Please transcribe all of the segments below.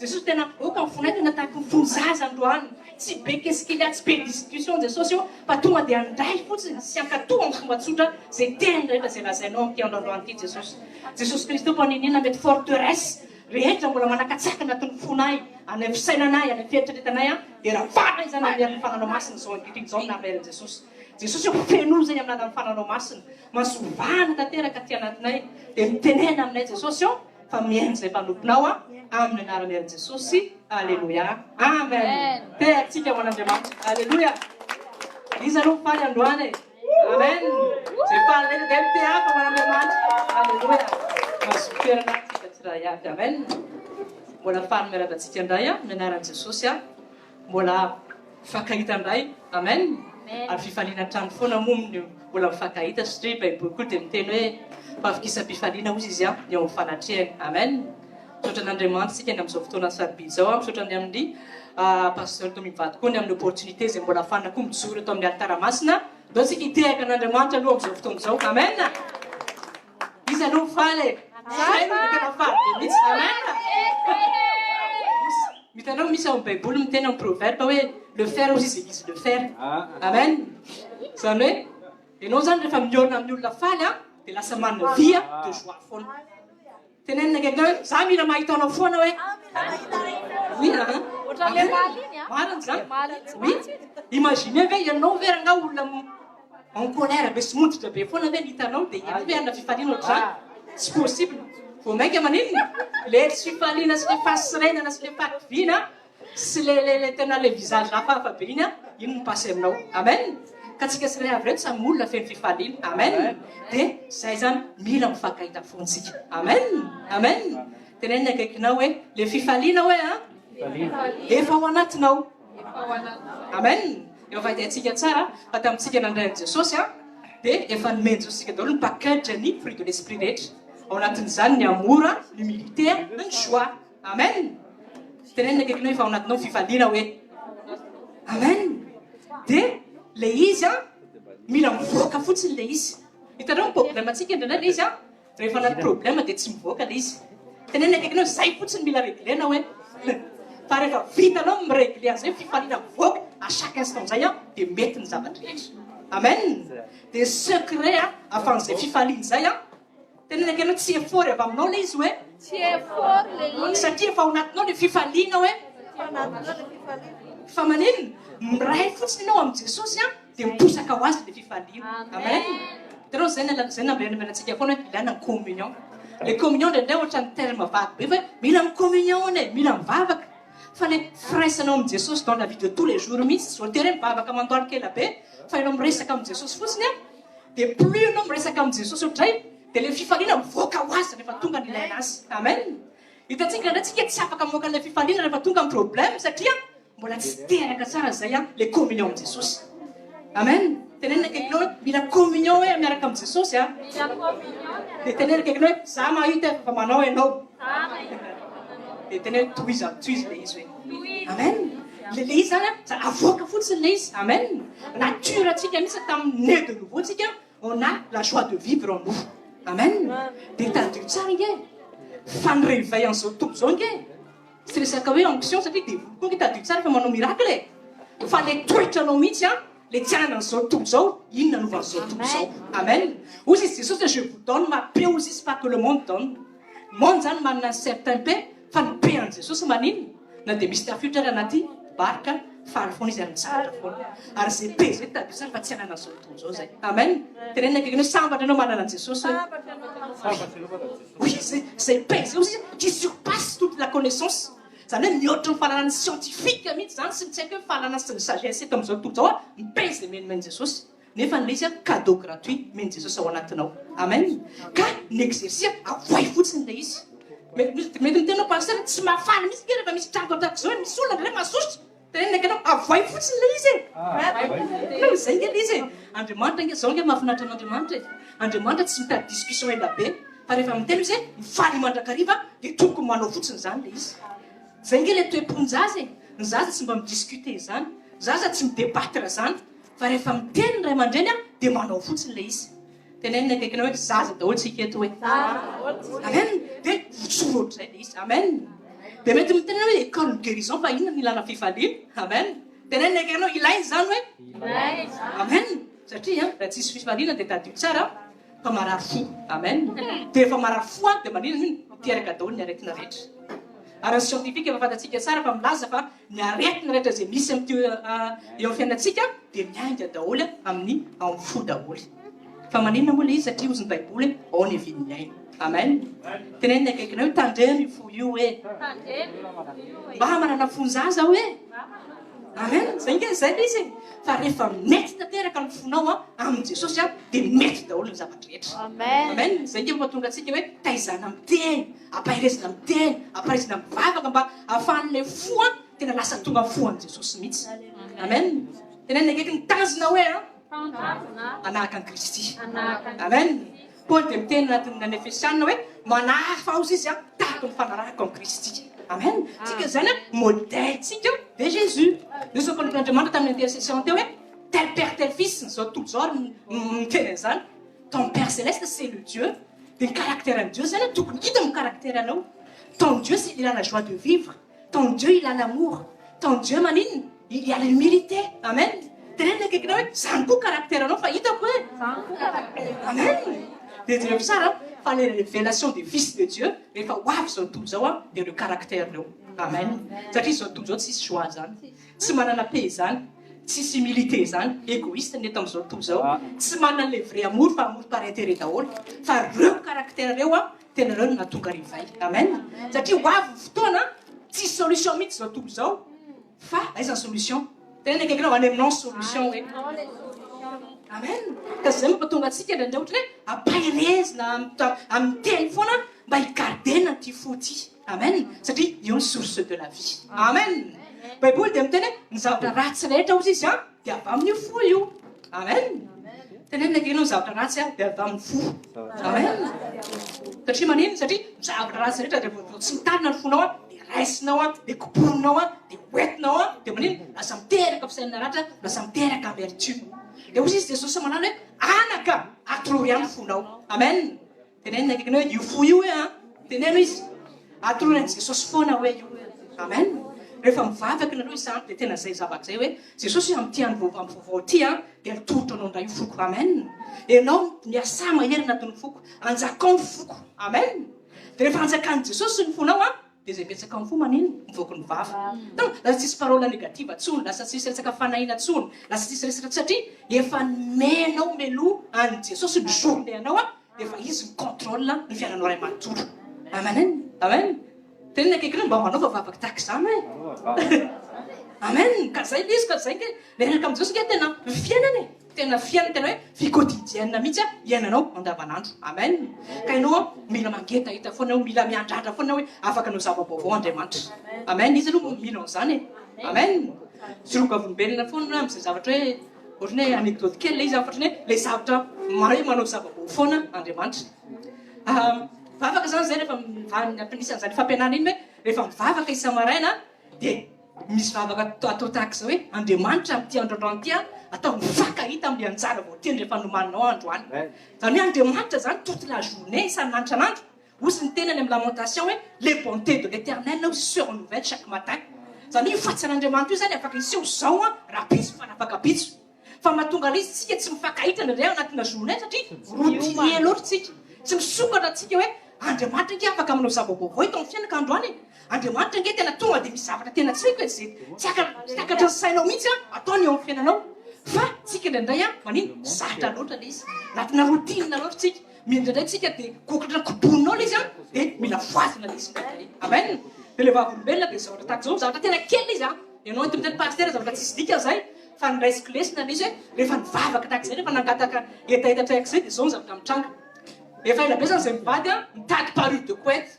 Jesosy tena voaka fonay tena tahaka ny fonzaza androany tsy be kesikely tsy be discussion Jesosy io fa tonga dia andray fotsiny sy ankatoha amin'ny fomba tsotra zay teny rehetra zay lazainao amin'ity androandroany ity Jesosy. Jesosy Kristy mpaninina mety forteresse rehetra mbola manakatsaka anatin'ny fonay any amin'ny fisainanay any amin'ny fieritreretanay dia ravahana izany amin'ny fananao masina zao ankehitriny zao namerin Jesosy. Jesosy io feno zay amin'ny alalan'ny fananao masina masovahana tanteraka aty anatinay dia mitenena aminay Jesosy io fa mihaino zay mpanomponao amin'ny anaran'i Jesosy. Alléluia. Amen. Teatsika ho an'Andriamanitra. Alléluia. Izy aloha faly androany. Amen. Zay faly rehetra dia mite hafa ho an'Andriamanitra. Alléluia. Masoferana tsika tsiray avy. Amen. Mbola faly miaraka-tsika indray amin'ny anaran'i Jesosy mbola fakahita indray. Amen. Ary fifaliana trano foana moa mbola mifakahita satria Baiboly koa dia miteny hoe fahafikisam-pifaliana hozy izy ny ao amin'ny fanatrehany. Amen. Misaotra an'Andriamanitra sika ny amin'izao fotoana sarobidy zao. Misaotra ny amin'ny pasteur toa mivady koa ny amin'ny opportunité zay mbola afana koa mijoro eto amin'ny alitara masina. Dao sika hitehaka an'Andriamanitra aloha amin'izao fotoana zao. Amen. Izy aloha faly. Zay no tena faly be mihitsy. Amen. Mitanao misy ao amin'ny Baiboly miteny amin'ny proverbe hoe le fer aussi c'est église de fer. Amen. Zany hoe ianao zany rehefa miorina amin'ny olona faly dia lasa manana via de joie foana. Tenenina akaiky hoe za mila mahitanao foana hoe marina zany. Oui. Imaginez ve ianao ve ranga olona en colère be sy montritra be foana ve hitanao dia ianao ve ana fifaliana ohatr'izany? Tsy possible. Vao maika maninona le tsy fifaliana sy le fasirenana sy le fativina sy le tena le visage hafahafa be iny ino no passé aminao. Amen. Ka tsika sy ray avy reto samy olona feno fifaliana. Amen. Dia zay zany mila mifankahita fontsika. Amen. Amen. Tenenina akaikinao hoe le fifaliana hoe efa ao anatinao. Amen. Efa fahitatsika tsara fa tamintsika nandrain'i Jesosy dia efa nomeny Jesosy daholo ny package ny fruit de l'esprit rehetra. Ao anatin'izany ny amour, l'humilité, ny joie. Amen. Tenenina akaikinao efa ao anatinao fifaliana hoe amen. Dia le izy mila mivoaka fotsiny le izy. Hitanao ny problème atsika indraindray le izy rehefa anaty problème dia tsy mivoaka le izy. Tenenina akaikinao zay fotsiny mila réglena hoe fa rehefa vitanao miréglé an'izay fifaliana mivoaka à chaque instant zay dia mety ny zavatra rehetra. Amen. Dia secret afan'izay fifaliana zay tenenina akaikinao tsy effort avy aminao le izy hoe satria efa ao anatinao le fifaliana hoe fa maninona miray fotsiny ianao amin'i Jesosy dia miposaka ho azy le fifaliana. Amen. Hitanao zay nambelantsika foana hoe ilana ny communion. Le communion ndraindray ohatra ny terme vague be fa mila ny communion mila mivavaka. Fa le firaisanao amin'i Jesosy dans la vie de tous les jours mihitsy zao tere mivavaka mandoaly kely be fa ianao miresaka amin'i Jesosy fotsiny dia plus ianao miresaka amin'i Jesosy ohatray dia le fifaliana mivoaka ho azy rehefa tonga ny ilaina azy. Amen. Hitantsika indray tsika tsy afaka moka an'ilay fifaliana rehefa tonga amin'ny problème satria mbola tsy teraka tsara zay le communion amin'i Jesosy. Amen. Tenenina akaikinao mila communion hoe miaraka amin'i Jesosy dia tenenina akaikinao hoe za mahita fa manao ianao dia tenenina toizy le izy hoe amen. Le izy zany avoaka fotsiny le izy. Amen. Nature atsika mihitsy tamin'ny né de nouveau tsika on a la joie de vivre en nous. Amen. Dia tadio tsara nge fa ny réveil an'izao tontolo zao nge tsy resaka hoe onction satria dia koa nge tadio tsara fa manao miracle fa le toetranao mihitsy le tianana an'izao tontolo zao inona novan'izao tontolo zao. Amen. Ozy izy Jesosy je vous donne ma paix aux izy pas que le monde donne. Monde zany manana un certain paix fa ny paix an'i Jesosy maninona na dia misy tafiotra anaty barika faly foana izy ary foana ary zay paix zay tadio tsara fa tsy anana an'izao tontolo zao zay. Amen. Tenenina akaikinao sambatra anao manana an'i Jesosy oui zay paix zay aussi qui surpasse toute la connaissance. Zany hoe mihoatra ny fahalalana scientifique mihitsy zany sy tsy haiko hoe fahalalana sy ny sagesse eto amin'izao tontolo zao ny paix zay menimeny Jesosy nefa n'le izy cadeau gratuit meny Jesosy ao anatinao. Amen. Ka ny exercice avoay fotsiny le izy. Mety mitenao pasteur tsy mahafaly mihitsy ke rehefa misy trango tahaka zao misy olona ndray mahasosotra tenenina akanao avoay fotsiny le izy zay nge le izy Andriamanitra nge zao nge mahafinaritra an'Andriamanitra Andriamanitra tsy mitady discussion ela be fa rehefa miteny izy mifaly mandrakariva dia tokony manao fotsiny zany le izy. Zay nge le toepony zaza ny zaza tsy mba midiscute zany zaza tsy midebatra zany fa rehefa miteny ny ray aman-dreny dia manao fotsiny le izy. Tenenina akaikinao hoe zaza daholo tsika eto hoe amen dia votsoro ohatr'izay le izy. Amen. dia mety mitena hoe école de guérison fa inona ny ilana fifaliana amen tenenina eky ianao ilainy zany hoe amen satria raha tsisy fifaliana dia tadio tsara fa marary fo amen dia rehefa marary fo a dia manina miteraka daholo ny aretina rehetra ary ny scientifique efa fantatsika tsara fa milaza fa ny aretina rehetra zay misy am'ty eo amin'ny fiainantsika dia miainga daholo amin'ny amin'ny fo daholo fa maninona moa le izy satria ozy ny baiboly ao ny evin'ny aina amen tenenina akaikinao hoe tandremy fo io hoe mba manana fonjaza hoe amen zay nge zay le izy fa rehefa mety tanteraka ny fonao a amin' jesosy a dia mety daholo ny zavatra rehetra amen zay nge mahatonga atsika hoe taizana miteny ampahirezina miteny ampahaizina mivavaka mba ahafahan'le fo a tena lasa tonga fo an' jesosy mihitsy amen tenenina akaiky ny tanjona hoe anahaka an kristy amen paoly dia miteny anatin'ny efesianina hoe manahafa azy izy a tahaka ny fanarahako an kristy amen tsika zany a modèle tsika de jésus de ce qu'on Andriamanitra tamin'ny intercession teo hoe tel père tel fils zao tontolo zao miteny zany ton père céleste c'est le Dieu de caractère en Dieu zany tokony hita amin'ny caractère anao ton Dieu il a la joie de vivre ton Dieu il a l'amour ton Dieu maninona il a l'humilité amen tenenina akaikinao hoe zany koa caractère anao fa hitako hoe amen dia direko tsara fa le révélation des fils de Dieu rehefa ho avy zao tontolo zao a dia le caractère reo amen satria zao tontolo zao tsisy joie zany tsy manana paix zany tsisy humilité zany égoïste ny eto amin'izao tontolo zao tsy manana le vrai amour fa amour par intérêt daholo fa reo caractère reo a tena reo no nahatonga rivay amen satria ho avy fotoana tsisy solution mihitsy zao tontolo zao fa aiza ny solution tenenina akaikinao any aminao solution hoe amen ka zay mampatonga atsika ndraindray ohatra hoe ampahirezina amin'ny teny foana mba higardena ty fo ty amen satria io ny source de la vie amen baiboly dia miteny hoe ny zavatra ratsy rehetra ozy izy a dia avy amin'io fo io amen tenenina akaikinao ny zavatra ratsy a dia avy amin'ny fo amen satria manino satria ny zavatra ratsy rehetra rehefa tsy mitarina ny fonao a dia raisinao a dia koponinao a dia oentinao a dia manino lasa miteraka fisainana ratra lasa miteraka amertume dia ozy izy jesosy manano hoe anaka atoro ihany fonao amen tenenina akaikinao hoe io fo io hoe a teneno izy atoro any jesosy foana hoe io amen rehefa mivavaka nareo izany dia tena zay zavatra zay hoe jesosy amin'ty any vaovao ty a dia nitorotra anao ndray foko amen ianao miasa mahery anatin'ny foko anjakao ny foko amen dia rehefa anjakan'ny jesosy ny fonao a dia zay petsaka amin'ny fo manino mivoaka ny vava donc lasa tsisy parola négative atsony lasa tsisy resaka fanahina atsony lasa tsisy resaka satria efa menao melo any jesosy ny journée anao a dia efa izy ny contrôle ny fiainanao ray manontolo amen amen tenenina akaikinao mba manao fa vavaka tahaka izany hoe amen ka zay izy ka zay ke miaraka amin'ny jesosy ke tena fiainana tena fiainana tena hoe vie quotidienne mihitsy a iainanao andavanandro amen ka ianao mila mangetahita foana mila miandrandra foana hoe afaka anao zava-baovao Andriamanitra amen izy aloha mila an'izany amen sirokavolombelona foana amin'izay zavatra hoe ohatrany hoe anecdote kely le izy ohatrany hoe le zavatra hoe manao zava-bao foana Andriamanitra mivavaka zany zay rehefa ampinisan'izany fampianana iny hoe rehefa mivavaka isa-maraina dia misy vavaka atao tahaka izao hoe Andriamanitra amin'ty androandroany ty a atao mifakahita amin'ny anjara voateny rehefa nomaninao androany zany hoe Andriamanitra zany toute la journée isan'andro isan'andro ozy ny tenany amin'ny lamentation hoe les bontés de l'éternel se renouvellent chaque matin zany hoe fatsan'Andriamanitra io zany afaka iseho zao a rapitso fa nafaka pitso fa mahatonga le izy tsika tsy mifakahita ny ray anatina journée satria routier loatra tsika tsy misokatra tsika hoe Andriamanitra nge afaka aminao zava-baovao ito amin'ny fiainaka androany Andriamanitra nge tena tonga dia misy zavatra tena tsy haiko zay tsakatra ny sainao mihitsy a ataony eo amin'ny fiainanao fa tsika indraindray a manino zatra loatra le izy anatina routine loatra tsika indraindray tsika dia kokatra koboninao le izy a dia mila foazina le izy indraindray amen dia le vavolombelona dia zavatra tahaka zao zavatra tena kely izy a ianao miteny paster zavatra tsisy dika zay fa niraisiko lesina le izy hoe rehefa nivavaka tahaka zay rehefa nangataka etaeta tahaka zay dia zao ny zavatra mitranga efa ela be zany zay mivady a mitady parure de couette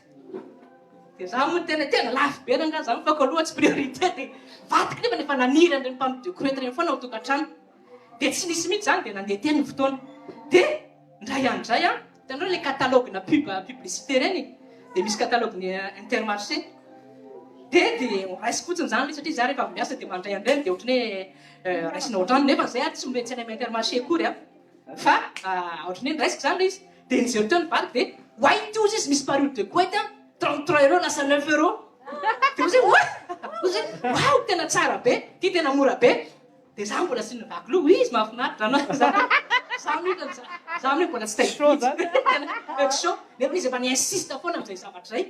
dia za moa tena lafo be ranga za mifako aloha tsy priorité dia vadika nefa nefa naniry an'ireny parure de couette reny foana ao tokantrano dia tsy nisy mihitsy zany dia nandeha teny ny fotoana dia ndray andray a hitanareo le catalogue na publicité reny dia misy catalogue ny intermarché dia raisiko fotsiny zany le satria za rehefa avy miasa dia mandray andreny dia ohatrany hoe raisina ohatrany nefa zay a tsy mety any amin'ny intermarché akory a fa ohatrany hoe raisiko zany le izy dia nijery teo ny vadiko dia hoaity ozy izy misy parure de couette 33 € lasa 9 €. dia ozy ozy wow tena tsara be ty tena mora be dia za mbola sy nivako loha izy mahafinaritra anao za mine mbola tsy taitso nefa izy efa niinsiste foana am'izay zavatra zay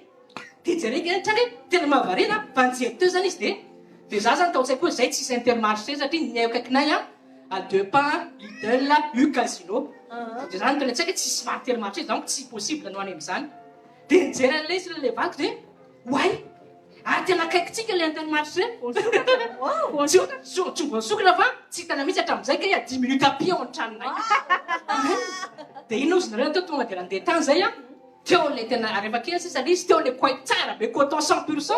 dia jereka trany tena mahavarena fanjety teo zany izy dia za zany tao tsy haiko hoe zay tsisy intermarché satria ny akaikinay à deux pas Lidl U Casino dia zany tena tsy haiko hoe tsisy intermarché donc tsy possible no any am'izany dia nijery an'ilay izy le vako dia way ary tena akaikitsika le intermarché tsy voasokatra fa tsy hitana mihitsy hatramin'izay ka 10 minutes à pied ao an-tranonay dia ino ozy nareo teo tonga dia nandeha tany zay teo le tena rehefa kely sisa le izy teo le koay tsara be coton 100%.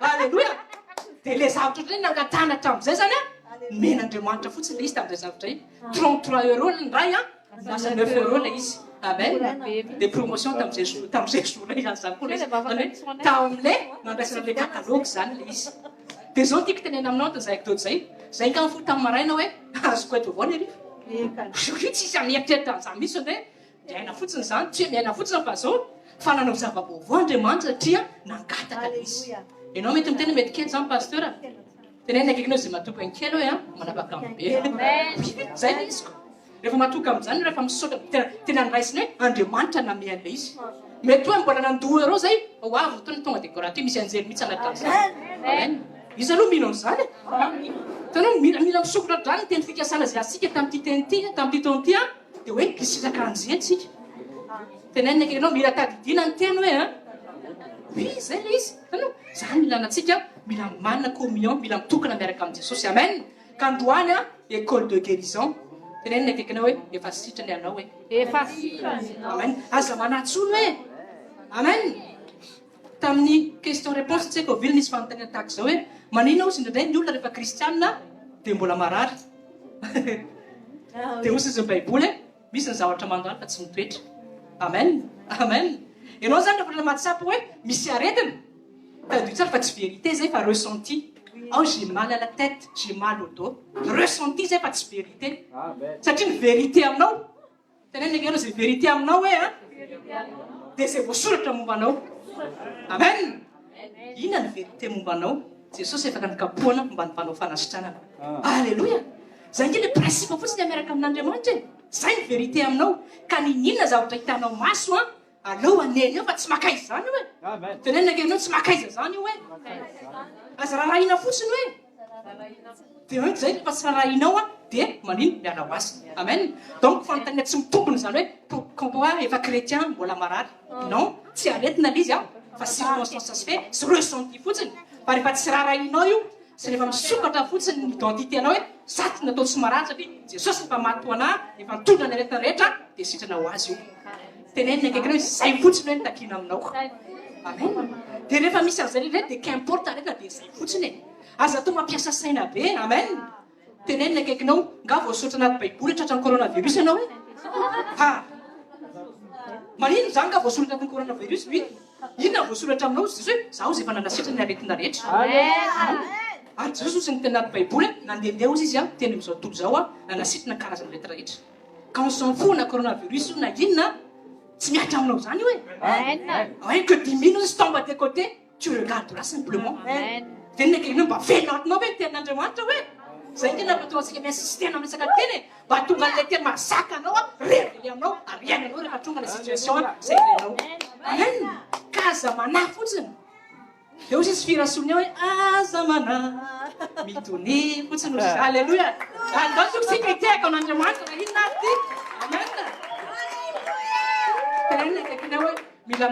Alléluia. Dia le zavatra ohatrany nangatana hatramin'izay zany men'Andriamanitra fotsiny le izy tamin'izay zavatra iny 33 € ny ray lasa 9 € le izy. Amen. Des promotions tamin'izay jour zany zany koa tao amin'ilay nandraisana le catalogue zany le izy. Dia zao tiako tenena aminao tany zay anekdote zay zay ka mifoy tamin'ny maraina hoe azoko eto avao ny ariva tsisy amieritreritra an'izany mihitsy hoe miaina fotsiny zany tsy hoe miaina fotsiny fa zao fa nanao zava-baovao Andriamanitra satria nangataka le izy. Ianao mety miteny mety kely zany pasteur tenena akaikinao zay matoky any kely hoe manapaka be zay le izy ko rehefa matoka amin'izany rehefa misaotra tena niraisiny hoe Andriamanitra namea an'ilay izy mety hoe mbola nandoa ero zay avy tony tonga dia goraty misy anjery mihitsy anatin'izany izy aloha mino an'izany tanao mila misokatra drany teny fikasana zay asika tamin'ity teny ty tamin'ity taona ty dia hoe misitaka an'izay tsika tenena akaikinao mila tadidina ny teny hoe oui zay le izy tanao zany ilanatsika mila manana communion mila mitokana miaraka amin'i Jesosy amen ka androany école de guérison tenena akaikinao hoe efa sitrany anao hoe efa sitrany amen aza manatsolo hoe amen tamin'ny question réponse tsy haiko vily nisy fanontaniana tahaka zao hoe manina ozy indray ny olona rehefa kristianina dia mbola marary dia ozy izy ny baiboly misy ny zavatra mandany fa tsy mitoetra amen amen ianao zany rehefa mahatsapa hoe misy aretina tadio tsara fa tsy vérité zay fa ressenti j'ai mal à la tête j'ai mal au dos ressenti zay fa tsy vérité satria ny vérité aminao tenena anao zay vérité aminao hoe dia zay voasoratra mombanao amen inona ny vérité mombanao Jesosy efaka nikapoana mba nympanao fanasitranana alleluia zany ke le principe fotsiny miaraka amin'Andriamanitra zay ny vérité aminao ka ninona zavatra hitanao maso aleo aneny eo fa tsy makaiza zany io hoe tenena anao tsy makaiza zany io hoe aza raharaina fotsiny hoe dia hoe zay rehefa tsy raharainao dia manino miala ho azy amen donc fanontaniana tsy mitombony zany hoe pourquoi efa chrétien mbola marary non tsy aretina le izy fa circonstance se fait sy ressenti fotsiny fa rehefa tsy raharainao io sy rehefa misokatra fotsiny ny identité anao hoe zaty natao tsy marary satria Jesosy efa mato anahy efa mitondra ny aretina rehetra dia sitrana ho azy io tenenina akaikinao hoe zay fotsiny hoe nitakina aminao amen dia rehefa misy an'izay le dia qu'importe aretina dia zay fotsiny aza to mampiasa saina be amen tenenina akaikinao nga voasoratra anaty baiboly tratran'ny coronavirus ianao hoe manino zany ka voasoratra anatin'ny coronavirus io inona voasoratra aminao zy hoe zaho zy efa nanasitrany ny aretina rehetra ary Jesosy ny teny anaty baiboly nandehandeha ozy izy teny am'izao tontolo zao nanasitrana karazany rehetra rehetra ka on s'en fout na coronavirus na inona tsy miatra aminao zany hoe que 10 000 se tombe à tes côtés tu regardes là simplement tenena akaikinao mba veloatinao hoe tenin'Andriamanitra hoe zay tena tonga antsika miinsistena amin'ny resaka teny mba tonga an'ilay teny mahazaka anao révélé aminao ariana anao rehefa tonga la situation zay ilanao amen ka aza manà fotsiny dia ozy izy firasony ao hoe aza manà mitony fotsiny ozy alleluia andao toko tsy kriteka amin'Andriamanitra raha inona ty amen tenena akaikinao hoe mila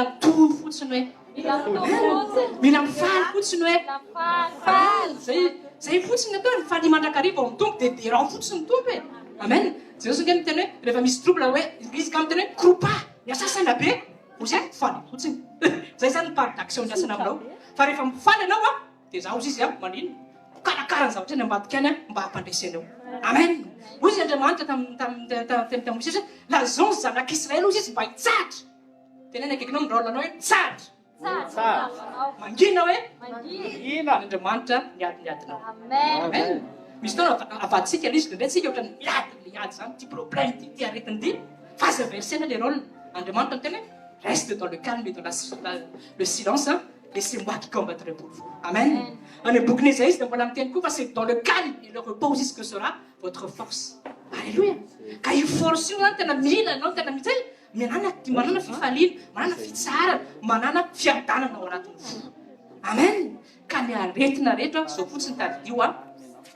mitovy fotsiny hoe mila mifaly fotsiny hoe zay fotsiny atao ny faly mandrakariva ao mitombo dia deran fotsiny mitombo e amen zay ozy nge miteny hoe rehefa misy trouble hoe izy ka miteny hoe cropa miasasana be ozy faly fotsiny zay zany ny part d'action miasana aminao fa rehefa mifaly anao dia za ozy izy manino karakara ny zavatra ny ambadika any mba hampandraisy anao amen ozy Andriamanitra tamin'ny Mosesy lazonzy zanak'Israely ozy izy mba hitsahatra tenena akaikinao mirôla anao hoe mitsahatra mangina hoe Andriamanitra miadiadinao amen misy taona avaditsika le izy indray tsika ohatrany miady le ady zany ty problème ty aretiny ty fa aza versena le rôle Andriamanitra miteny hoe reste dans le calme et dans le silence et c'est moi qui combattrai pour vous. Amen. Any boky Ésaïe dia mbola miteny koa fa c'est dans le calme et le repos aussi que sera votre force. Alléluia. Ka io force io zany tena mila anao tena mitsy manana fifaliana, manana fitsarana, manana fiadanana ao anatin'ny fo. Amen. Ka ny aretina rehetra zao fotsiny tadidio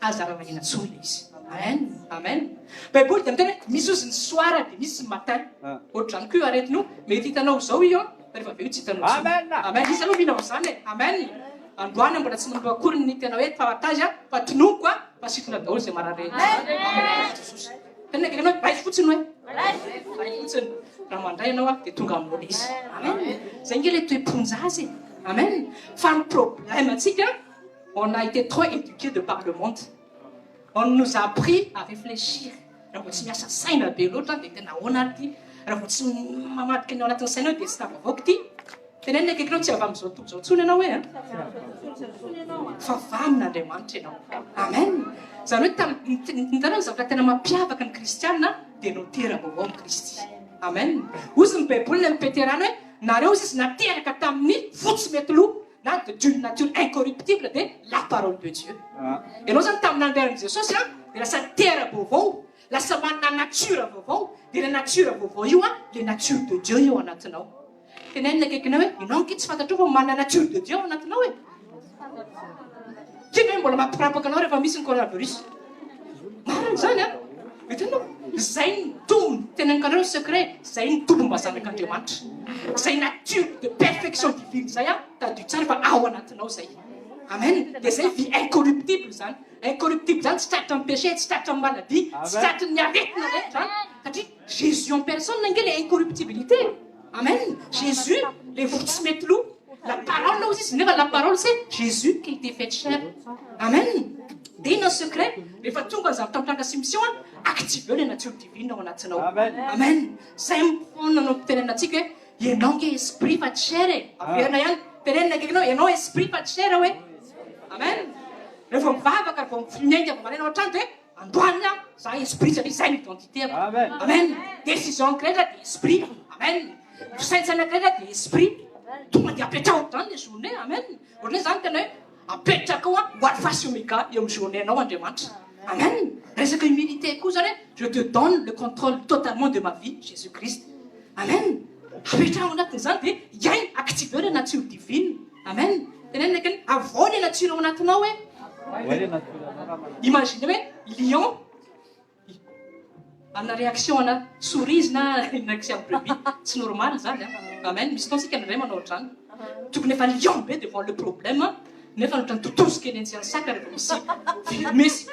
azarana ena-tsoa ilay izy. Amen. Amen. Baiboly dia miteny misy ozy ny soara dia misy ny matin. Ohatr'izany koa io aretinao mety hitanao zao io rehefa avy eo tsy hitanao zao. Amen. Izy aloha mila zany e. Amen. Androany mbola tsy manao akory ny tena hoe fahatazy fa tonoiko fa sitrana daholo izay marareny. Amen. Jesosy. Tena kenao ray fotsiny hoe. Ray fotsiny. Raha mandray ianao dia tonga amin'olo izy. Amen. Zay nge le toe-ponjazy. Amen. Fa le problème antsika, on a été trop éduqués de par le monde. On nous a appris à réfléchir. Raha vao tsy miasa saina be loatra dia tena ahoana ty. Raha vao tsy mamadika ny ao anatin'ny saina dia tsy tavavoaka ty. Tenenina akaikinao tsy avy amin'izao tontolo izao tsony ianao hoe fa vamin'Andriamanitra ianao. Amen. Zany hoe nitanao ny zavatra tena mampiavaka ny kristianina dia notera-baovao amin'ny Kristy. Amen. Ozy ny baiboly ny Péterana hoe nareo izy nateraka tamin'ny fotsy mety loha na d'une nature incorruptible de la parole de Dieu. Ianao zany tamin'ny andehan'i Jesosy dia lasa tera-baovao, lasa manana nature vaovao, dia le nature vaovao io le nature de Dieu io anatinao. Tenenina akaikinao hoe ianao anke tsy fantatrao fa manana nature de Dieu ao anatinao e. Kina hoe mbola mampirapaka anao rehefa misy ny coronavirus. Marina zany hitanao zay ny tombony tenenkanareo secret zay ny tombony mazanak'Andriamanitra. Zay nature de perfection divine zay tadio tsara fa ao anatinao zay. Amen. Dia zay vie incorruptible zany. Incorruptible zany tsy tratra amin'ny péché, tsy tratra amin'ny maladie, tsy tratra ny aretina rehetra zany. Satria Jésus en personne nange le incorruptibilité. Amen. Jésus, les fotsy mety loha. La parole là aussi, la parole c'est Jésus qui a été fait chair. Amen. Dia ino secret rehefa tonga ny zavatra mitangasy active les natures divines ao anatinao. Amen. Zay mifona no tenenantsika hoe ianao nge esprit fa tsy chair e. Averina ihany tenenina akaikinao ianao esprit fa tsy chair hoe. Amen. Rehefa mivavaka rehefa mifinengy avy maraina ao an-trano dia androany za esprit satria zay ny identité. Amen. Décision rehetra dia esprit. Amen. Fisaintsana rehetra dia esprit. Tonga dia apetrao zany le journée. Amen. Ohatrany zany tena hoe apetraka ao hoaty fasy omega eo amin'ny journée anao Andriamanitra. Amen. Resaka humilité koa zany je te donne le contrôle totalement de ma vie, Jésus-Christ. Amen. Apetrao anatin'izany dia iainy activer le nature divine. Amen. Tenenina akany avao le nature ao anatinao hoe. Imagine hoe lion ana réaction ana souris na réaction brebis tsy normal zany. Amen. Misy taontsika ndray manao ohatrany. Tokony efa lion be devant le problème nefa ohatrany totosika eny antsy saka rehefa misy misy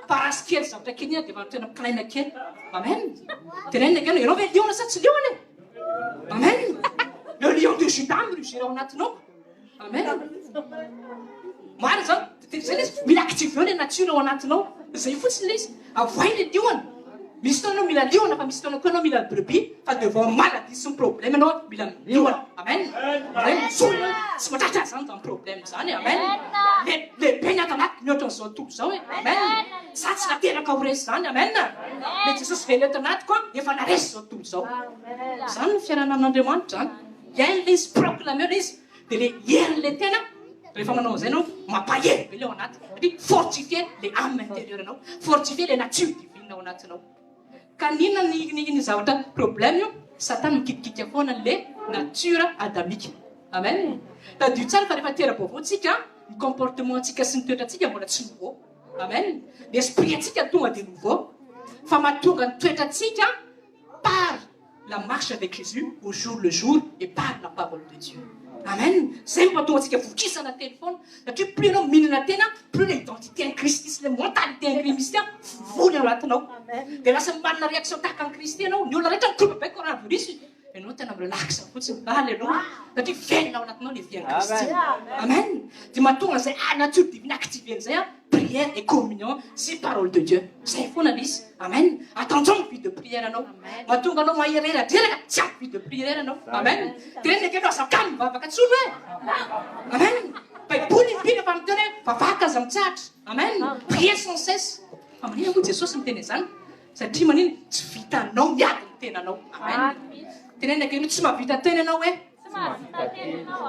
parasy kely zavatra kely dia efa tena mikalaina kely. Amen. Tenenina akany ianao hoe lion sa tsy lion ane. Amen. Le lion de Juda mirugir ao anatinao. Amen. Marina zany zay izy mila activer le nature ao anatinao. Zay fotsiny le izy avoay le liona. Misy taonao mila liona fa misy taonao koa anao mila brebis fa devant maladie sy ny problème anao mila liona. Amen. Tsy matratra zany zany problème zany. Amen. Lehibe ny ato anaty mihoatra n'izao tontolo izao e. Amen. Za tsy nateraka ho resy zany. Amen. Le Jesosy ve leto anaty koa efa naresy zao tontolo izao. Zany ny fiainan'Andriamanitra zany. Iainy le izy proclamé le izy dia le hery le tena rehefa manao an'izay anao mampahery be le ao anaty. Satria fortifier les âmes intérieures anao, fortifier les natures divines ao anatinao. Kanina ny zavatra problème io Satan mikitikika foana le nature adamique. Amen. Tadio tsara fa rehefa tera-baovaotsika ny comportementsika sy ny toetrantsika mbola tsy nouveau. Amen. L'esprit atsika tonga dia nouveau fa mahatonga ny toetrantsika par la marche avec Jésus au jour le jour et par la parole de Dieu. Amen. Zay mahatonga antsika vokisana téléphone satria plus ianao mihinana tena plus l'identité en Christ sy le mentalité en Christ voly ao anatinao. Dia lasa manana réaction tahaka ny Kristy ianao. Ny olona rehetra mitroba be coronavirus ianao tena mirelaxa fotsiny. Alléluia. Satria velona ao anatinao le vie en Christ. Amen. Dia mahatonga zay nature divine active zay prière et communion sy parole de Dieu. Zay foana l'izy. Amen. Attendons vie de prière anao. Mahatonga anao maherera-dreraka tsy ampy vie de prière anao. Amen. Dia ndraiky anao azakamy mivavaka tsony hoe. Amen. Baiboly mibina fa miteny hoe vavaka aza mitsahatra. Amen. Prière sans cesse. Fa manina moa Jesosy miteny izany satria manina tsy vitanao miady ny tenanao. Amen. Tenenina akeny tsy mahavita tena anao hoe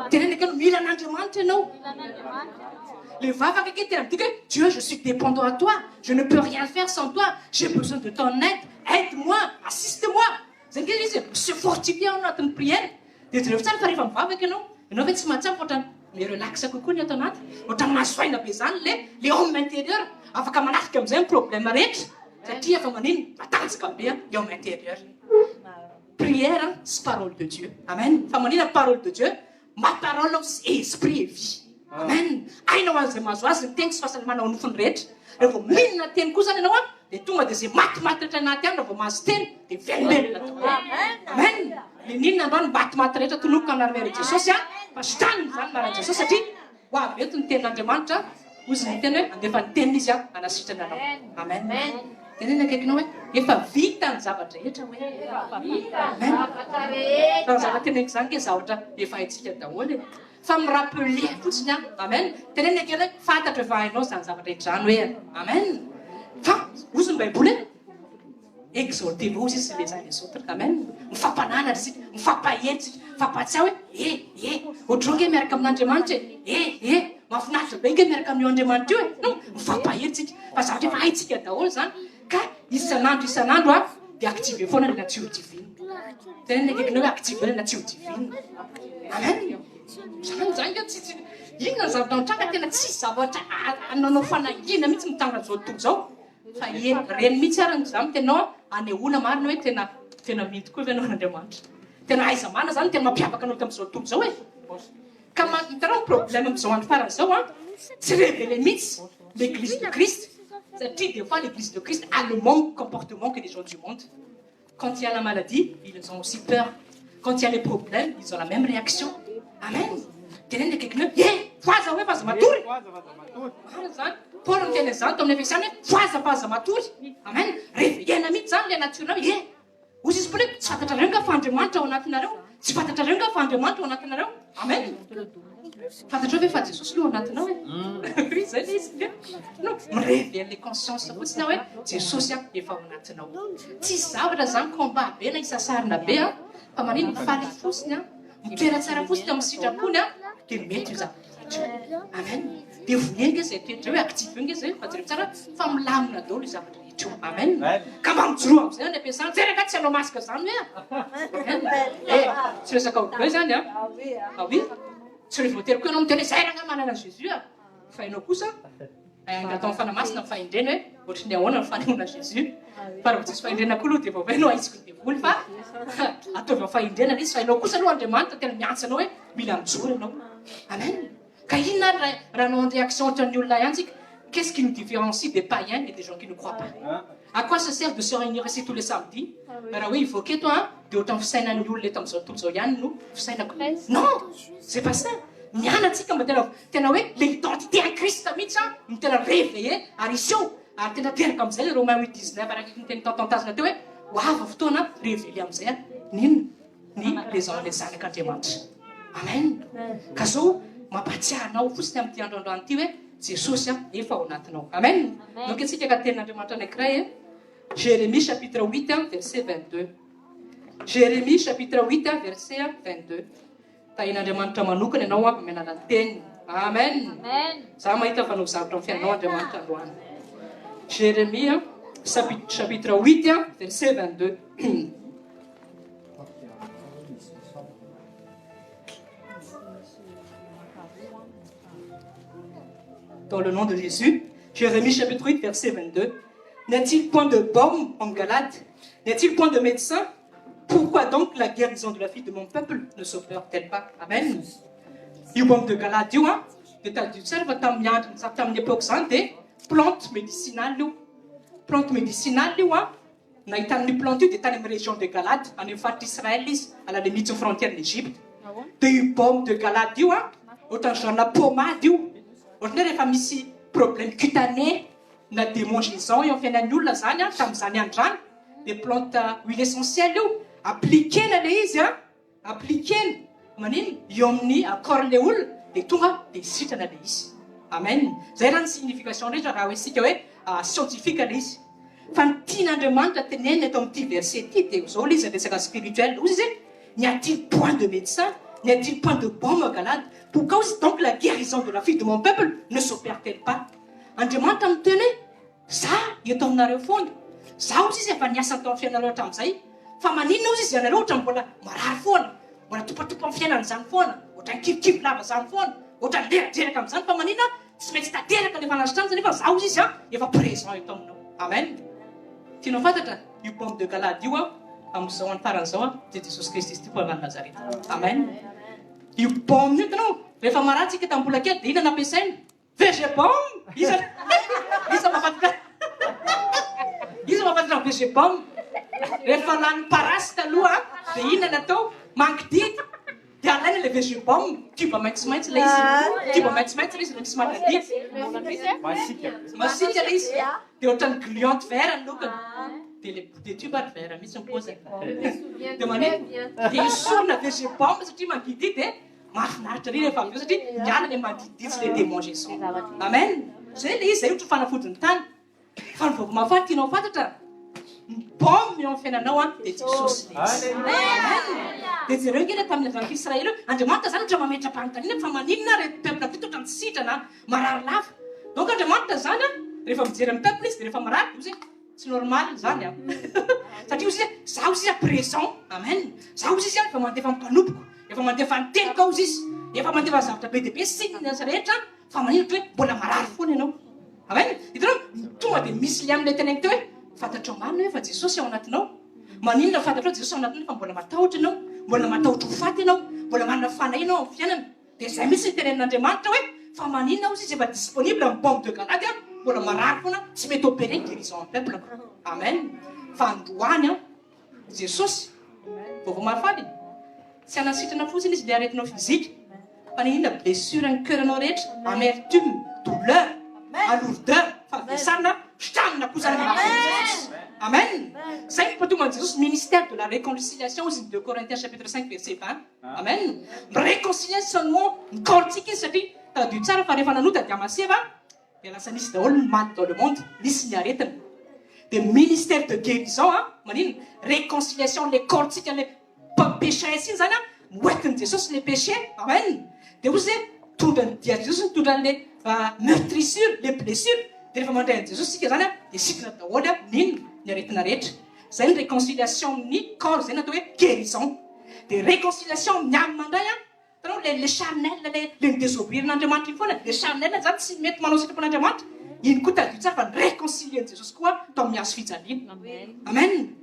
tenenaka anao mila an'Andriamanitra ianao. Le vavaka ake tena midika hoe Dieu, je suis dépendant à toi, je ne peux rien faire sans toi, j'ai besoin de ton aide, aide-moi, assiste-moi. Zay nge izy se fortifie ao anatin'ny prière. Dia jereo tsara fa rehefa mivavaka ianao ve tsy mahatsapa ohatrany mirelaxa kokoa ny ato anaty, ohatrany mahasoaina be zany le homme intérieur, afaka manafika amin'izay ny problème rehetra satria efa manino matanjaka be le homme intérieur. Prière, c'est parole de Dieu. Amen. Fa manina parole de Dieu, ma parole c'est esprit et vie. Amen. Ainao azy mahazo azy ny teny sy fahasalamana ao nofony rehetra. Rehefa minina teny koa zany ianao dia tonga dia izay matimaty rehetra anaty any rehefa mahazo teny dia velonelona tokoa. Amen. Le ninona androany matimaty rehetra tonoboka amin'ny armera Jesosy fa sitaniny zany marana Jesosy satria ho avy eto ny tenin'Andriamanitra ozy ny teny hoe andefa ny teniny izy anasitrana anao. Amen. Teneny akaikinao hoe efa vita ny zavatra rehetra hoe. Amen. Raha zavatra teneniko zany ke zavatra efa haintsika daholo e. Fa mirapele fotsiny amen. Teneny akaiky hoe fantatra efa hainao zany zavatra rehetra zany hoe amen. Fa ozy ny baiboly exhortez-vous izy les uns les autres. Amen. Mifampananatra isika, mifampahentsika, mifampatsiahy hoe ohatrao nge miaraka amin'Andriamanitra mahafinaritra be nge miaraka amin'io Andriamanitra io e. No, mifampahentsika fa zavatra efa haintsika daholo zany ka isan'andro dia active foana ny nature divine. Teneny akaiky hoe active ny nature divine. Amen. Zany nge tsy inona ny zavatra antraka tena tsy zavatra ananao fanahina mihitsy mitanga zao tontolo zao. Fa reny mihitsy arany zany tenao anehoana marina hoe tena mety koa ianao n'Andriamanitra. Tena aiza marina zany tena mampiavaka anao tamin'izao tontolo zao e. Ka hitanao problème amin'izao andro farany zao tsy révélé mihitsy l'église de Christ. Satria des fois l'église de Christ a le même comportement que les gens du monde. Quand il y a la maladie, ils ont aussi peur. Quand il y a les problèmes, ils ont la même réaction. Amen. Teneny akaiky faza hoe faza matory. Zany Paul miteny zany tao amin'ny Efesany hoe faza matory. Amen. Réveillena mihitsy zany le nationao ozy izy Paul hoe tsy fantatrareo nga fa Andriamanitra ao anatinareo, tsy fantatrareo nga fa Andriamanitra ao anatinareo. Amen. Fantatrao ve fa Jesosy lo ao anatinao e. Zay le izy no miréveille les consciences fotsiny hoe Jesosy efa ao anatinao. Tsy zavatra zany combat be na isasarina be fa manino faly fotsiny mitoera tsara fotsiny amin'ny sitrapony dia mety io zavatra. Amen. Dia voneny nge zay toetra hoe active nge zay fa jereo tsara fa milamina daholo io zavatra rehetra io. Amen. Ka mba mijoroa amin'izay any ampiasana jereka tsy hanao masika zany hoe tsy resaka hoe zany oui tsy rehefa voatery koa ianao miteny zay raha manana Jésus fa ianao kosa atao ny fanamasina fahendrena hoe ohatry ny ahoana ny fanehoana Jésus fa raha tsisy fahendrena koa aloha dia vaovay ianao aitsiko ny devoly fa ataovy fahendrena izy fa ianao kosa aloha Andriamanitra tena miantsa anao hoe mila mijoro ianao. Amen. Ka inona raha anao en réaction ohatran'ny olona ihany tsika, qu'est-ce qui nous différencie des païens et des gens qui ne croient pas? À quoi ça sert de se réunir ici tous les samedis? Raha hoe ivoke eto dia ohatran'ny fisainan'ny olona eto amin'izao tontolo zao ihany no fisainako. Non, c'est pas ça. Mianatsika mba tena hoe l'identité en Christ mihitsy no tena réveillé ary iseho ary tena teraka amin'izay le Romains 8:19 araka ny teny tantantazana teo hoe ho avy fotoana révélé amin'izay ninona ny les zanak'Andriamanitra. Amen. Ka zao mampatsiahy anao fotsiny amin'ity androandroany ity hoe Jesosy efa ao anatinao. Amen. Donc antsika ka tenin'Andriamanitra anankiray Jérémie chapitre 8 verset 22. Jérémie chapitre 8 verset 22. Tahin'Andriamanitra manokana ianao amin'ny alalan'ny teniny. Amen. Za mahita fa no zavatra amin'ny fiainanao Andriamanitra androany. Jérémie chapitre 8 verset 22. Dans le nom de Jésus, Jérémie chapitre 8 verset 22. N'est-il point de baume en Galade? N'est-il point de médecin? Pourquoi donc la guérison de la fille de mon peuple ne s'opère-t-elle pas? Amen. Io baume de Galade io dia tadio tsara fa tamin'ny époque zany dia plante médicinale io. Plante médicinale io nahitan'ny plante io dia tany amin'ny région de Galade, any amin'ny faritra Israël izy, à la limite aux frontières d'Égypte. Dia io baume de Galade io ohatran'ny genre pommade io. Ohatran'ny rehefa misy problème cutané na démangeaison eo amin'ny fiainan'ny olona zany tamin'izany androany dia plante huile essentielle io appliquena le izy appliquena manino eo amin'ny corps le olona dia tonga dia sitrana le izy. Amen. Zay raha ny signification rehetra raha hoe sika hoe scientifique le izy. Fa ny tian'Andriamanitra tenenina eto amin'ity verset ity dia zao le izy resaka spirituel ozy izy n'y a-t-il point de médecin n'y a-t-il point de baume à Galade? Pour cause donc la guérison de la fille de mon peuple ne s'opère-t-elle pas? Andriamanitra miteny hoe za eto aminareo foana za ozy izy efa niasa tao amin'ny fiainareo hatramin'izay fa maninona ozy izy ianareo ohatra mbola marary foana mbola topatopa amin'ny fiainan'izany foana ohatra ny kivikivy lava zany foana ohatra ny leraderaka amin'izany fa maninona tsy maintsy tanteraka le fanasitrany nefa za ozy izy efa présent eto aminao. Amen. Tianao fantatra io pomme de Galade io amin'izao any faran'izao dia Jesosy Kristy izy ty poivany Nazareta. Amen. Io pomme io hitanao rehefa maratsika tambola kely dia ina nampiasaina VG pomme iza mahafantatra ny VG pomme rehefa lany parasy taloha dia ina natao mankididy dia alaina le VG pomme kiba maitsomaitso ilay izy kiba maitsomaitso ilay izy misy manadidy masika ilay izy dia ohatrany gliante vert ny lokany dia tubary vert mihitsy ny poziny dia manino dia isorona VG pomme satria mankididy dia mahafinaritra ry rehefa avy eo satria miala le mandididy sy le démange son. Amen. Zay le izy zay ohatra fanafodiny tany fa ny vovoma faty tianao fantatra ny pomme eo amin'ny fiainanao dia Jesosy le izy. Dia jereo ngely tamin'ny zanaka Israely eo Andriamanitra zany ohatra mametra-panontaniana fa maninona re peuple fito ohatra ny sitrana marary lava donc Andriamanitra zany rehefa mijery amin'ny peuple izy dia rehefa marary ozy tsy normal zany satria ozy za ozy izy présent. Amen. Za ozy izy efa mandefa mimpanompoka efa mandefa ny tenika ozy izy efa mandefa zavatra be dia be signina rehetra fa manino ohatra hoe mbola marary foana ianao. Amen. Hitanao tonga dia misy le amin'ilay teneniko teo hoe fantatrao marina hoe fa Jesosy ao anatinao. Maninona fantatrao Jesosy ao anatinao fa mbola matahotra ianao mbola matahotra ho faty ianao mbola manana fanahy ianao amin'ny fiainana dia izay mihitsy ny tenenin'Andriamanitra hoe fa maninona ozy izy efa disponible amin'ny pomme de Galade mbola marary foana tsy mety opérer guérison en peuple. Amen. Fa androany Jesosy vovô marifaly tsy anasitrana fotsiny izy le aretinao fizika fa ninona blessure ny cœuranao rehetra amertume douleur alourdeur favesana stranina kozany Jesosy. Amen. Zay ny mpatonga Jesosy ministère de la réconciliation aux 2 Corinthiens chapitre 5 verset 20. Amen. Réconciliation mikoritsika izy satria tadio tsara fa rehefa nanota dia maseva dia lasa nisy daholo ny maty dans le monde nisy ny aretina dia ministère de guérison manino réconciliation le koritsika le péchés iny zany moetiny Jesosy le péché. Amen. Dia ozy tondrany dia Jesosy nitondran'le meurtrissure le blessure dia rehefa mandray an Jesosy sika zany dia sikina daholo nino ny aretina rehetra. Zay ny réconciliation amin'ny corps zay natao hoe guérison. Dia réconciliation amin'ny amy mandray tanao le charnel le désobéirin'Andriamanitra iny foana le charnel zany tsy mety manao sitrapon'Andriamanitra iny koa tadio tsara fa ny réconcilier Jesosy koa tao amin'ny hazo fijaliana. Amen.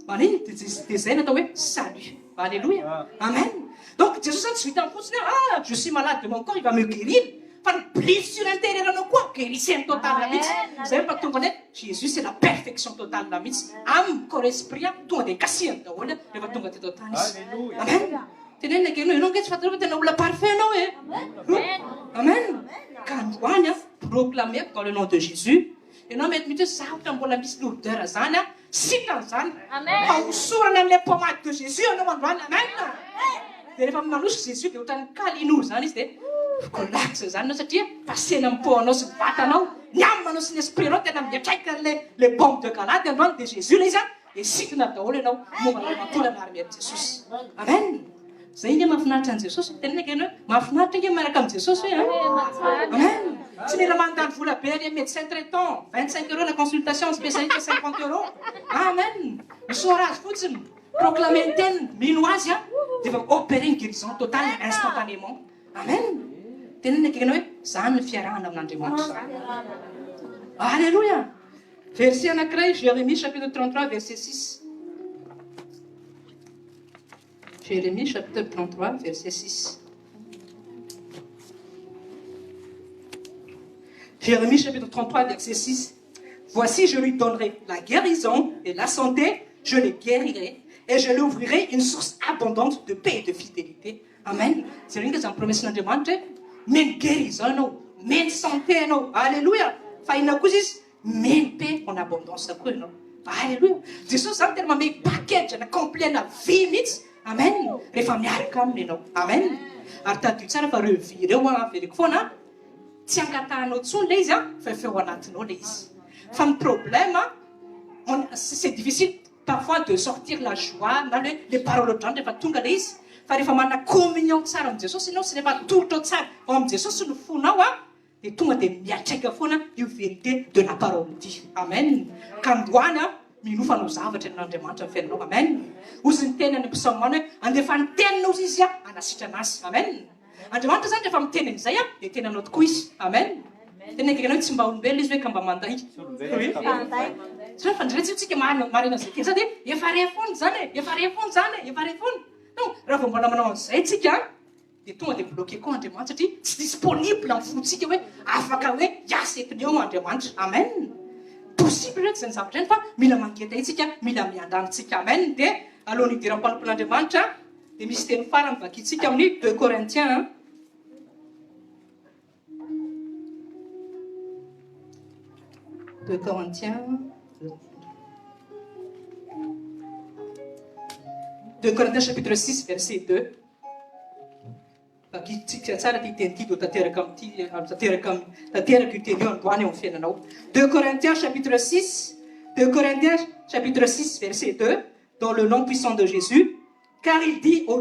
Manino dia zay natao hoe salut. Alléluia. Amen. Donc Jesosy zany tsy vitany fotsiny je suis malade de mon corps il va me guérir fa ny blessure intérieure anao koa guérisseny totale mihitsy. Zay mba tonga ny Jésus c'est la perfection totale mihitsy amin'ny corps esprit tonga dia kasihany daholo rehefa tonga teto tany izy. Amen. Tenenina kenao ianao nge tsy fantarao fa tena olona parfait anao Amen. Ka androany proclamer dans le nom de Jésus ianao mety mihitsy hoe za ohatra mbola misy lourdeur zany sitrany zany ahosorana amin'ilay pommade de Jésus anao androany. Amen. Dia rehefa manosika Jésus dia ohatrany kalino zany izy dia relax zany anao satria pasena amin'ny poanao sy ny vatanao ny aminanao sy ny esprit-nao tena miatraika le pomme de Galade androany dia Jésus le izy dia sikina daholo ianao momba le matolana ary-miary Jesosy. Amen. Zay nge mahafinaritra an Jesosy tenena keny hoe mahafinaritra nge miaraka amin'ny Jesosy hoe amen. Tsy mila mandany vola be ary médecin traitant 25 € la consultation spécialité 50 €. Amen. Misaora azy fotsiny proclamer ny teniny mino azy dia efa opérer ny guérison totale instantanément. Amen. Tenena keny hoe zany ny fiarahana amin'Andriamanitra. Alléluia. Verset anankiray Jérémie chapitre 33 verset 6. Jérémie chapitre 33 verset 6. Jérémie chapitre 33 verset 6. Voici, je lui donnerai la guérison et la santé, je le guérirai et je lui ouvrirai une source abondante de paix et de fidélité. Amen. C'est une des promesses d'Andriamanitra. Men guérison anao, men santé anao. Alléluia. Fa inona koa izy men paix en abondance koa ianao. Alléluia. Jesosy zany tena manome package na complet na vie mihitsy. Amen. Rehefa miaraka aminy ianao. Amen. Ary tadio tsara fa reo vy ireo averiko foana tsy angatahanao tsony le izy fa efa eo anatinao le izy. Fa ny problème c'est difficile parfois de sortir la joie na les paroles d'Andre rehefa tonga le izy fa rehefa manana communion tsara amin'ny Jesosy ianao sy rehefa atolotra tsara ao amin'ny Jesosy no fonao dia tonga dia miatraika foana io vérité de la parole de Dieu. Amen. Ka androany minofanao zavatra n'Andriamanitra amin'ny fiainanao. Amen. Ozy ny teny any psalmana hoe andefa ny tenina ozy izy anasitra anazy. Amen. Andriamanitra zany rehefa miteny an'izay dia tenanao tokoa izy. Amen. Tena ekenao tsy mba olombelona izy hoe ka mba manday. Fa ndretsika marina zay ke sady efa refony zany efa refony zany efa refony. Non, raha vao mbola manao an'izay tsika dia tonga dia bloqué koa Andriamanitra satria tsy disponible amin'ny fontsika hoe afaka hoe hiasa etony eo Andriamanitra. Amen. Possible rehetra zany zavatra zany fa mila mangeta itsika, mila miandanitsika. Amen. Dia alohan'ny hidiram-panompon'Andriamanitra dia misy teny farany vakitsika amin'ny 2 Corinthiens 2 Corinthiens chapitre 6 verset 2. Vakitsika tsara ty teny ty do tanteraka io teny io androany eo amin'ny fiainanao. 2 Corinthiens chapitre 6 verset 2, dans le nom puissant de Jésus, car il dit au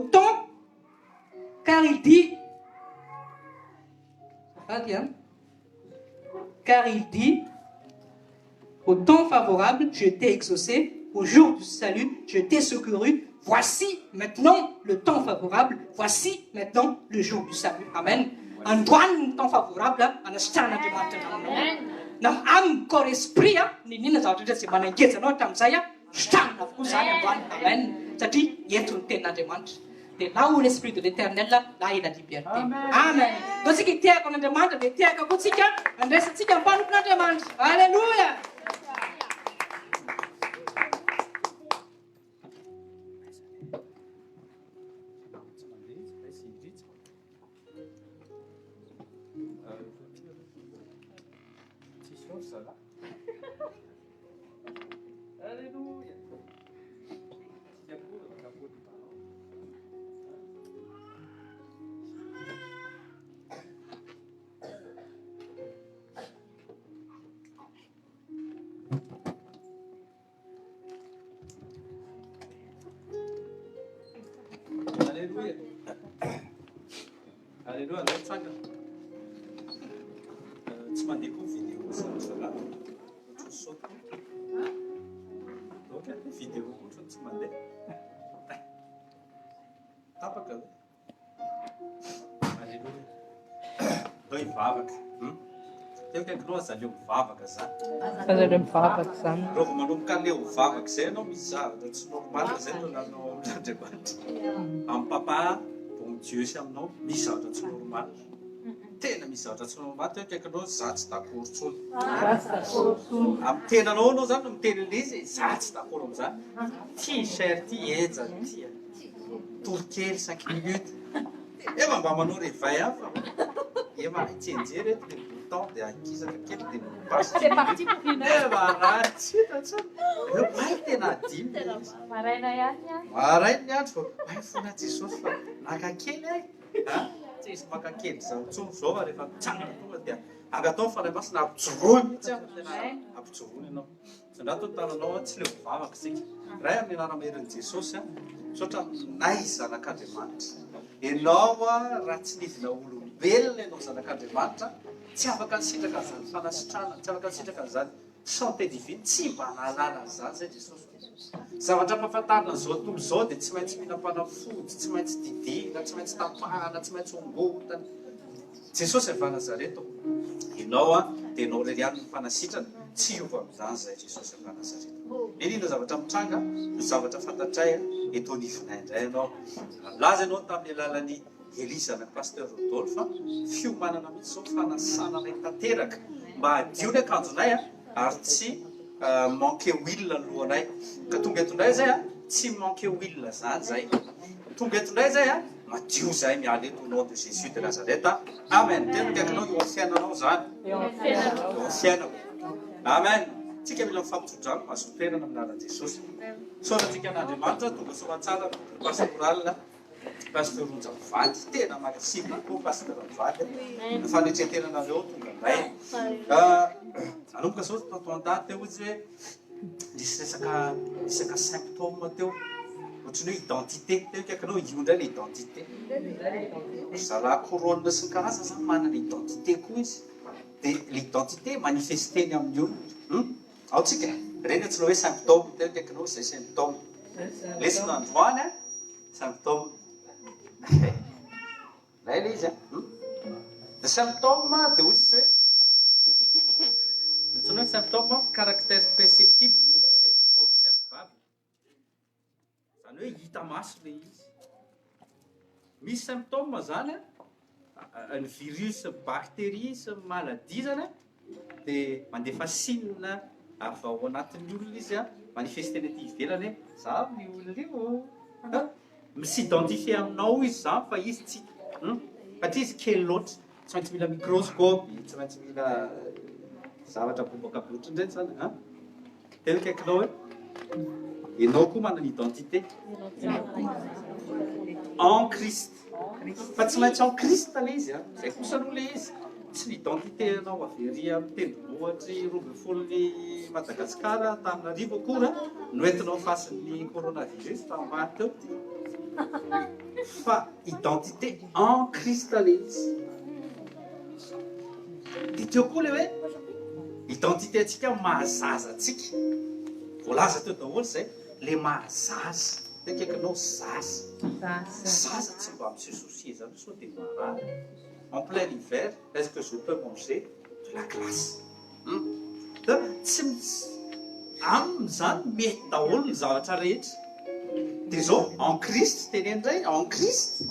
temps favorable, je t'ai exaucé, au jour du salut, je t'ai secouru. Voici maintenant le temps favorable, voici maintenant le jour du salut. Amen. Androany ny temps favorable anasitrahan'Andriamanitra anao. Na amin'ny corps esprit ninona zavatra rehetra izay manangezanao hatramin'izay sitrahana avokoa zany androany. Amen. Satria entony tenin'Andriamanitra. Dia là où l'esprit de l'éternel, là il y a la liberté. Amen. Donc tsika itiahaka an'Andriamanitra dia itiahaka koa tsika andraisantsika ny mpanompon'Andriamanitra. Alléluia. Alléluia, tsy mandeha koa vidéo zala ohatry saute donc vidéo ohatry tsy mandeha tapaka alléluia reo hivavaka teokaikinao azaleo mivavaka zany azaleo mivavaka zany reo vao manomboka an'leo mivavaka zay anao misy zavatra tsy normal zay no nanao amin'Andriamanitra amin'ny papa bon Dieu sy aminao misy zavatra tsy normal tena misy zavatra tsy normal teokaikinao za tsy d'accord tsony amin'ny tenanao anao zany no miteny an'izy za tsy d'accord amin'izany t-shirt ty eja ty torokely 5 minutes efa mba manao réveil fa efa hitsenjery eto le bouton dia akisaka kely dia mipasy ay tena adimy maraina andro fa ay fona Jesosy fa naka kely ay tsy izy maka kely zao tsony zao fa rehefa mitsangana tonga dia angatao fanahy masina ampijoroy mihitsy ampijoroy ianao sandrato tananao tsy le mivavaka sika ray amin'ny anaramaherin' Jesosy sotra nay zanak'Andriamanitra ianao raha tsy nidina olombelona ianao zanak'Andriamanitra tsy afaka nisitraka an'izany fanasitrana tsy afaka nisitraka an'izany santé divine tsy mba nahalala an'izany zay Jesosy zavatra ampahafantarina zao tontolo zao dia tsy maintsy mihinam-panafody tsy maintsy didina tsy maintsy tapahana tsy maintsy ongotana Jesosy avy Nazareto ianao dia ianao reriany ny fanasitrana tsy hiova amin'izany zay Jesosy avy Nazareto indrindra zavatra mitranga no zavatra fantatray eto anivonay indray ianao laza ianao tamin'ny alalan'ny Elisa na pasteur Rodolphe fiomanana mihitsy zao fanasananay tanteraka mba hadio ny akanjonay ary tsy manqué huile alohanay ka tonga etondray zay tsy manqué huile zany zay tonga etondray zay madio zay miala eto au nom de Jésus de Nazareth. Amen. Tena kaikinao eo amin'ny fiainanao zany eo amin'ny fiainao amen tsika mila mifampitrodrano mahazo toerana amin'ny anaran'i Jesosy soratsika an'Andriamanitra tonga somatsara pastoral pasteur Onjavady tena makasiby koa pasteur Onjavady fanetretenanareo tonga ndray anomboka zao tato an-tany teo izy hoe nisy resaka symptôme teo ohatrany hoe identité teokakinao io indray le identité zaraha couronne sy ny karazana zany manana identité koa izy dia l'identité manifesteny amin'ny olona ao tsika reny atsinao hoe symptôme teokakinao izay symptôme lesina androany a symptôme lay le izy dia symptôme dia ohatsy hoe atsinao hoe symptôme caractère perceptible observable zany hoe hita maso le izy misy symptôme zany a ny virus bactérie sy maladie zany a dia mandefa signe avy ao anatin'ny olona izy a manifesteny aty ivelany hoe za ny olona io misidentifie aminao izy zany fa izy tsy satria izy kely loatra tsy maintsy mila microscopy tsy maintsy mila zavatra bobaka botra indray zany tena kaikinao hoe ianao koa manana identité en Christ fa tsy maintsy en Christ le izy zay kosa aloha le izy tsy l'identité anao avery amin'ny tendrombohatry robefolony Madagasikara Antananarivo akory noentinao fasin'ny coronavirus tam'maty teo fa identité en Christ le izy dia teo koa le hoe identité atsika mahazaza atsika voalaza teo daholo zay le mahazaza tekaikinao zaza tsy mba misoucie zany sao dia marary en plein hiver est-ce que je peux manger de la glace tsy aminy zany mety daholo ny zavatra rehetra dia zao en Christ teneny indray en Christ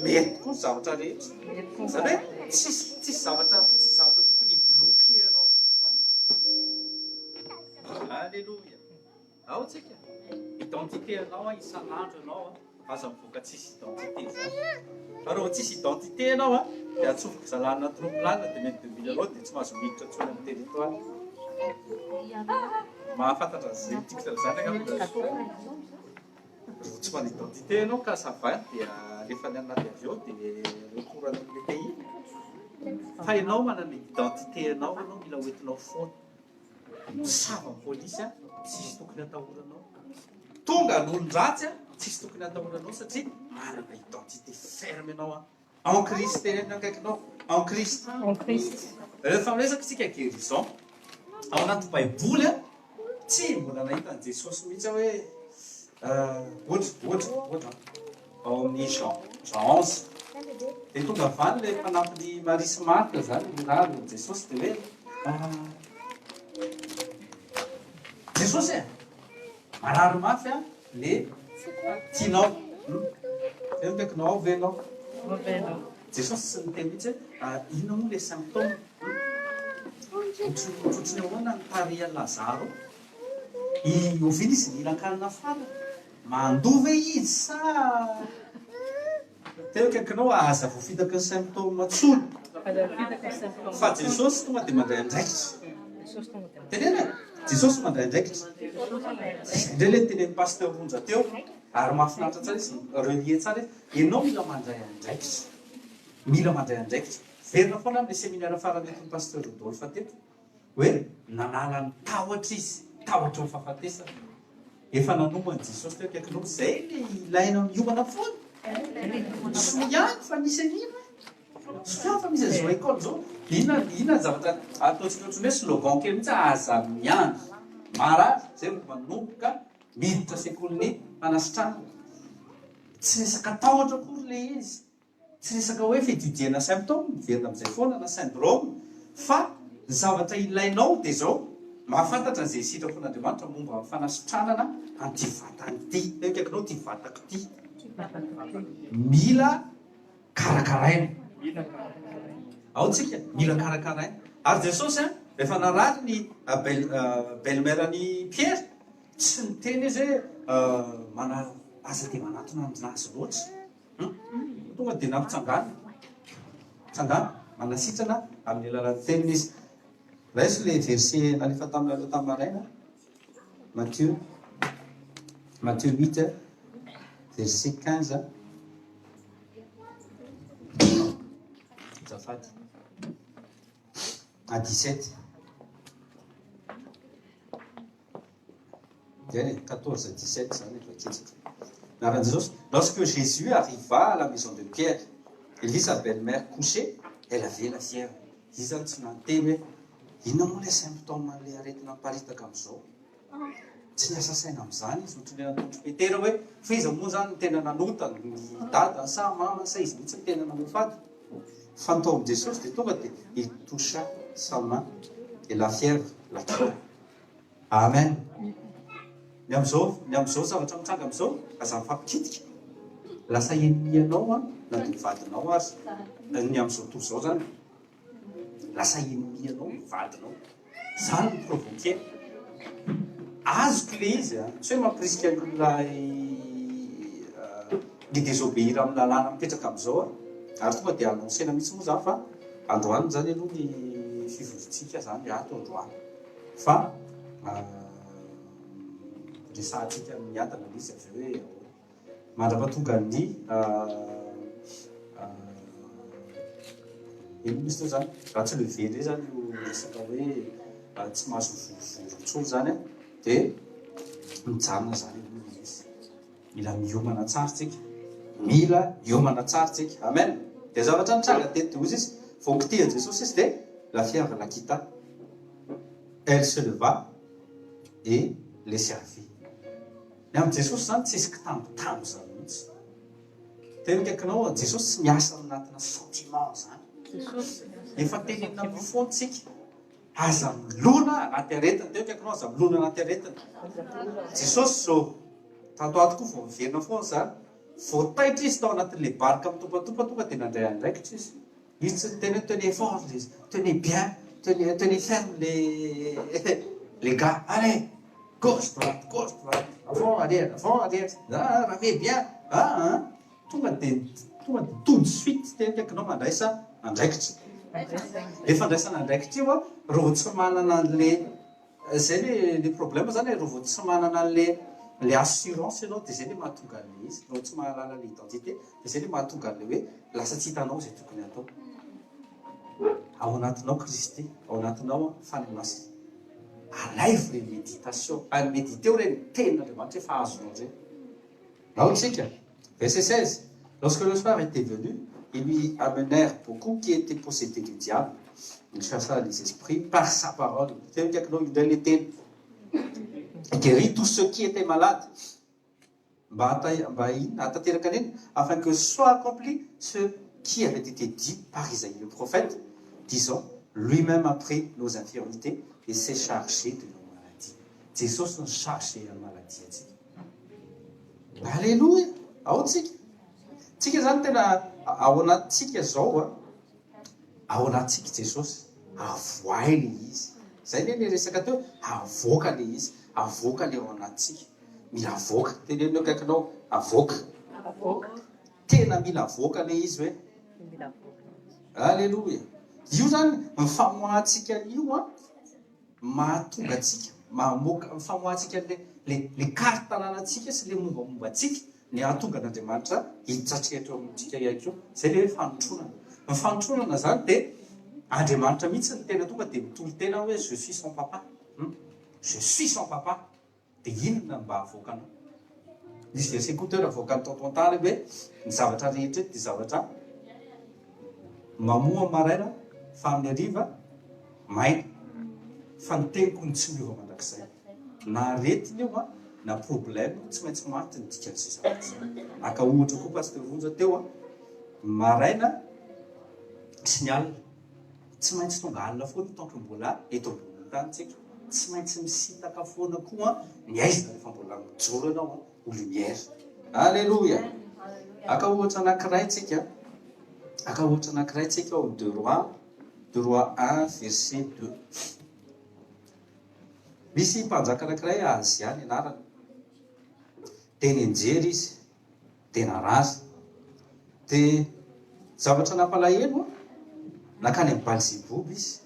mety koa ny zavatra rehetra zany hoe tsisy zavatra tokony bloqué anao zany alleluia ao tsika identité anao isan'andro anao aza mivoaka tsisy identité zany fa raha tsisy identité anao dia atsofoka zalana troublana dia mety 2000 anao dia tsy mahazo miditra tsony amin'ny territoire mahafantatra zay tiako zany tsy mana identité anao ka savay dia rehefa ny anaty avion dia recours amin'ny pays fa ianao manana identité anao mila hoentinao foana sava polisy tsisy tokony atahoranao tonga n'olon-dratsy tsisy tokony atahoranao satria manana identité ferme anao en Christ tenena akaikinao en Christ rehefa miresaka tsika guérison ao anaty baiboly tsy mbola nahitany Jesosy mihitsy hoe ohatra ao amin'ny Jean 11 dia tonga avany le mpanampiny Marie sy Marthe zany mirary Jesosy dia hoe Jesosy marary mafy le tianao tekaikinao venao Jesosy sy niteny mihitsy inona moa le symptôme otrotry ny ahoana ny tarehan'ny Lazaro iovina izy nilan-kanina farany mandova izy sa tekaikinao aza voafitaka ny symptôme tsony fa Jesosy tonga dia mandray andraikitra tenena Jesosy mandray andraikitra indray le tenen'ny pasteur Ronja teo ary mahafinaritra tsara izy relie tsara ianao mila mandray andraikitra verina foana amin'ny séminaire faranetiny pasteur Rodolphe teto hoe nanala ny tahotra izy tahotra ny fahafatesana efa nanomany Jesosy teo akaikinao zay le ilaina miomana foana soiany fa misy anina soiany fa misy azao école zao inona zavatra ataontsika ohatrany hoe slogan kely mihitsy aza miany marary zay manomboka miditra sekoly manasitrana tsy resaka tahotra akory le izy tsy resaka hoe fididiana symptôme miverina amin'izay foana na syndrome fa ny zavatra ilainao dia zao mahafantatra an'izay sitrako n'Andriamanitra momba amin'ny fanasitranana an'ity vatany ity tekaikinao ty vatako ity mila karakaraina ao tsika mila karakaraina ary Jesosy rehefa narary ny belle-mère-ny Pierre tsy niteny izy hoe aza dia manatona aminazy loatra tonga dia nampitsangana manasitrana amin'ny alalan'ny teniny izy raiso le verset nalefa tamin'ny aloha tamin'ny maraina Matthieu 8 verset 15 azafady à 17 zany 14 17 zany efa kitsika Lorsque Jésus arriva à la maison de Pierre, il vit sa belle-mère couchée, elle avait la fièvre. Izy zany tsy nanteny hoe inona moa ilay symptôme le aretina miparitaka amin'izao. Tsy niasa saina amin'izany izy ohatry ny nataotry Petera hoe fa izy moa zany tena nanota ny dada sa mama sa izy mihitsy ny tena nanofady. Fantao amin'i Jesosy dia tonga dia il toucha sa main et la fièvre la quitta. Amen. Ny amin'izao zavatra mitranga amin'izao aza mifampikitika. Lasa ennemi-anao na dia vadinao azy. Ny amin'izao tontolo izao zany. Lasa ennemi-anao ny vadinao. Zany ny provoquer. Azoko le izy tsy hoe mampirisika ny olona ny désobéir amin'ny lalàna mipetraka amin'izao ary tonga dia anonsena mihitsy moa zany fa androany zany aloha ny fivozontsika zany ato androany fa resahantsika miadana izy avy hoe mandrapatonga ny ino misy teo zany raha tsy levé ndray zany io resaka hoe tsy mahazo vorontsolo zany dia mijanona zany aloha izy. Mila miomana tsara tsika. Mila miomana tsara tsika. Amen. Dia zavatra nitranga tety ozy izy vao kitihan Jesosy izy dia la fièvre la quitta. Elle se leva et les servit. Ny amin'ny Jesosy zany tsy isy kitambotambo zany mihitsy. Tena kaikinao Jesosy tsy miasa anatina sentiment zany. Efa tenenina amin'ny fontsika. Aza milona anaty aretina. Teo kaikinao aza milona anaty aretina. Jesosy zao tato koa vao miverina foana zany. Vao taitra izy tao anatin'ilay barika mitopatopa tonga dia nandray andraikitra izy. Izy tsy tena tenez fort izy. Tenez bien, tenez ferme les gars. Allez, gauche, droite, avant, arrière, ramez bien. Tonga dia tout de suite tena kaikinao mandraisa andraikitra. Efa andraisana andraikitra io rehefa tsy manana an'ilay zay le problème zany rehefa tsy manana an'ilay assurance ianao dia zay le mahatonga an'ilay izy. Rehefa tsy mahalala l'identité dia zay le mahatonga an'ilay hoe lasa tsy hitanao izay tokony atao. Ao anatinao Kristy, ao anatinao fanomasina. Alaivo le méditation. Méditer reny tena Andriamanitra efa azonao zay. Ao tsika. Verset 16. Lorsque le soir était venu, ils lui amenèrent beaucoup qui étaient possédés du diable. Il chassa les esprits par sa parole. Il guérit tous ceux qui étaient malades. Afin que soit accompli ce qui avait été dit par Isaïe le prophète, disant, lui-même a pris nos infirmités et s'est chargé de nos maladies. Jésus s'est chargé de nos maladies. Alléluia. Tsika zany tena ao anatsika zao ao anatsika Jesosy avoay le izy. Zay le resaka teo avoaka le izy, avoaka le ao anatsika. Mila avoaka. Tenenao kaikinao avoaka. Tena mila avoaka le izy hoe. Alléluia. Io zany mifamoahantsika io mahatonga atsika mamoaka mifamoahantsika le karitananatsika sy le mombamomba atsika. Ny ahatonga an'Andriamanitra hiditsatrehatra amintsika ihany koa. Zay le fanotronana. Ny fanotronana zany dia Andriamanitra mihitsy ny tena tonga dia mitolo tena hoe je suis son papa. Je suis son papa. Dia inona mba avoakanao? Misy verset koa teo avoakany tao an-tany hoe ny zavatra rehetra dia zavatra mamoa maraina fa amin'ny hariva maina. Fa ny teniko ny tsy miova mandrakizay. Na aretina io na problème tsy maintsy maty ny dikan'izay zavatra. Aka ohatra koa pasteur Vonja teo maraina sy ny alina tsy maintsy tonga alina foana tant que mbola eto ambony tany tsika. Tsy maintsy misitaka foana koa ny aizina rehefa mbola mijoro ianao ho lumière. Alléluia. Aka ohatra anankiray tsika. Aka ohatra anankiray tsika ao 2 Rois 1 verset 2. Misy mpanjaka anankiray Aziany anarany. Teny enjery izy, tena raza. Dia zavatra nampalahelo nakany amin'ny Beelzeboub izy.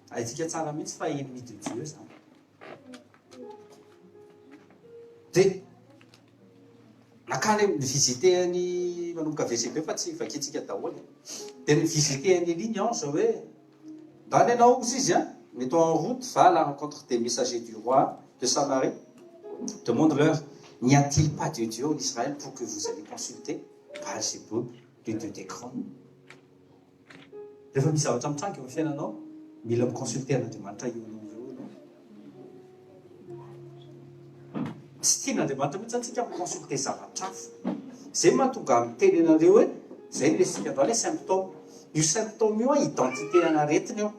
Haitsika tsara mihitsy fa ennemi de Dieu zany. Dia nakany visitehany manomboka VCB fa tsy vakintsika daholo. Dia visitehany ligne ange hoe ndany ianao izy mets-toi en route, va à la rencontre des messagers du roi de Samarie, demande-leur N'y a-t-il pas de Dieu en Israël pour que vous allez consulter? Beelzebub, le dieu des grands. Rehefa misy zavatra mitranga eo amin'ny fiainanao, mila miconsulter an'Andriamanitra io anao. Tsy tian'Andriamanitra mihitsy antsika miconsulter zavatra hafa. Izay mahatonga miteny anareo hoe zay resika androany symptôme. Io symptôme io identité anaretiny eo.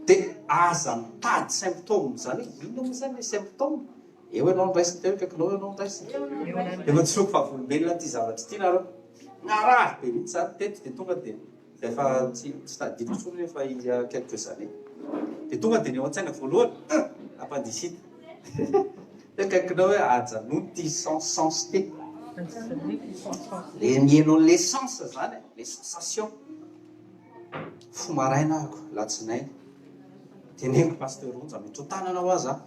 Dia aza mitady symptôme zany hoe ino moa zany le symptôme? Eo ianao niraisiny teo kaikinao ianao niraisiny. Efa tsy soko fahavolombelona ty zavatra ty nareo. Naraha be mihitsy zany teto dia tonga dia efa tsy tadidiko tsony efa quelques années. Dia tonga dia ny ao an-tsaina voalohany ampandisita. Kaikinao hoe ajanony ty sens ty. Le mihainao l'essence zany, les sensations. Fomaraina ako, latsinainy. Teneniko pasteur Onja metro tanana ho aza.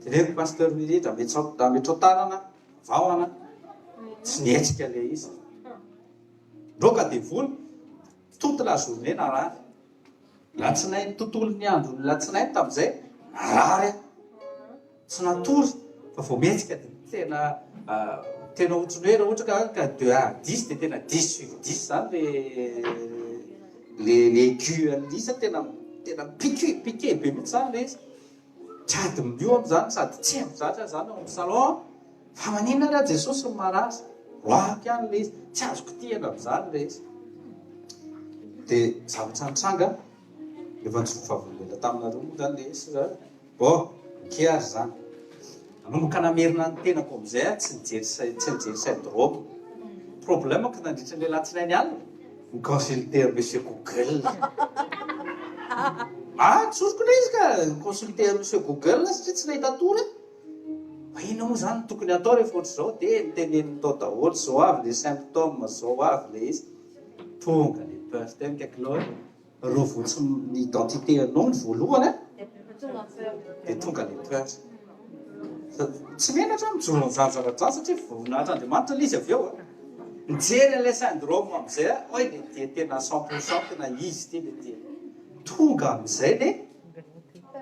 Teneniko pasteur Mirindra metro tanana, vahona. Tsy nietsika le izy. Roka dia voly, toute la journée narary. Latsinainy tontolon'ny andro latsinainy tamin'izay, narary. Tsy natory, fa vao mihetsika dia tena ohatrany hoe raha ohatra ka 2 à 10 dia tena 10 sur 10 zany le aiguë an'isa tena piqué be mihitsy zany le izy. Tsy ady milio amin'izany sady tsy amizatra zany ao amin'ny salon. Fa maninona raha Jesosy ny marary? Roaky ihany le izy. Tsy azoko tiana amin'izany le izy. Dia zavatra nitranga efa nitsoko fahavolombelona taminareo moa zany le izy. Keary zany. Nanomboka namerina ny tenako amin'izay tsy nijery syndrome. Problème ka nandritra ny latsinainy alina. Ny consulter monsieur Google. Tsoroko le izy ka consulter monsieur Google satria tsy nahita tory. Ino moa zany tokony atao rehefa ohatr'izao dia miteneniny tao daholo zao avy le symptôme zao avy le izy. Tonga le peur teny kaikinao hoe reo votsy ny identité anao ny voalohany dia tonga le peur. Tsy menatra mijoro amin'izany zavatra satria voninahitran'Andriamanitra le izy avy eo. Mijery an'ilay syndrome amin'izay hoe le dia tena 100% tena izy ty le dia tonga amin'izay le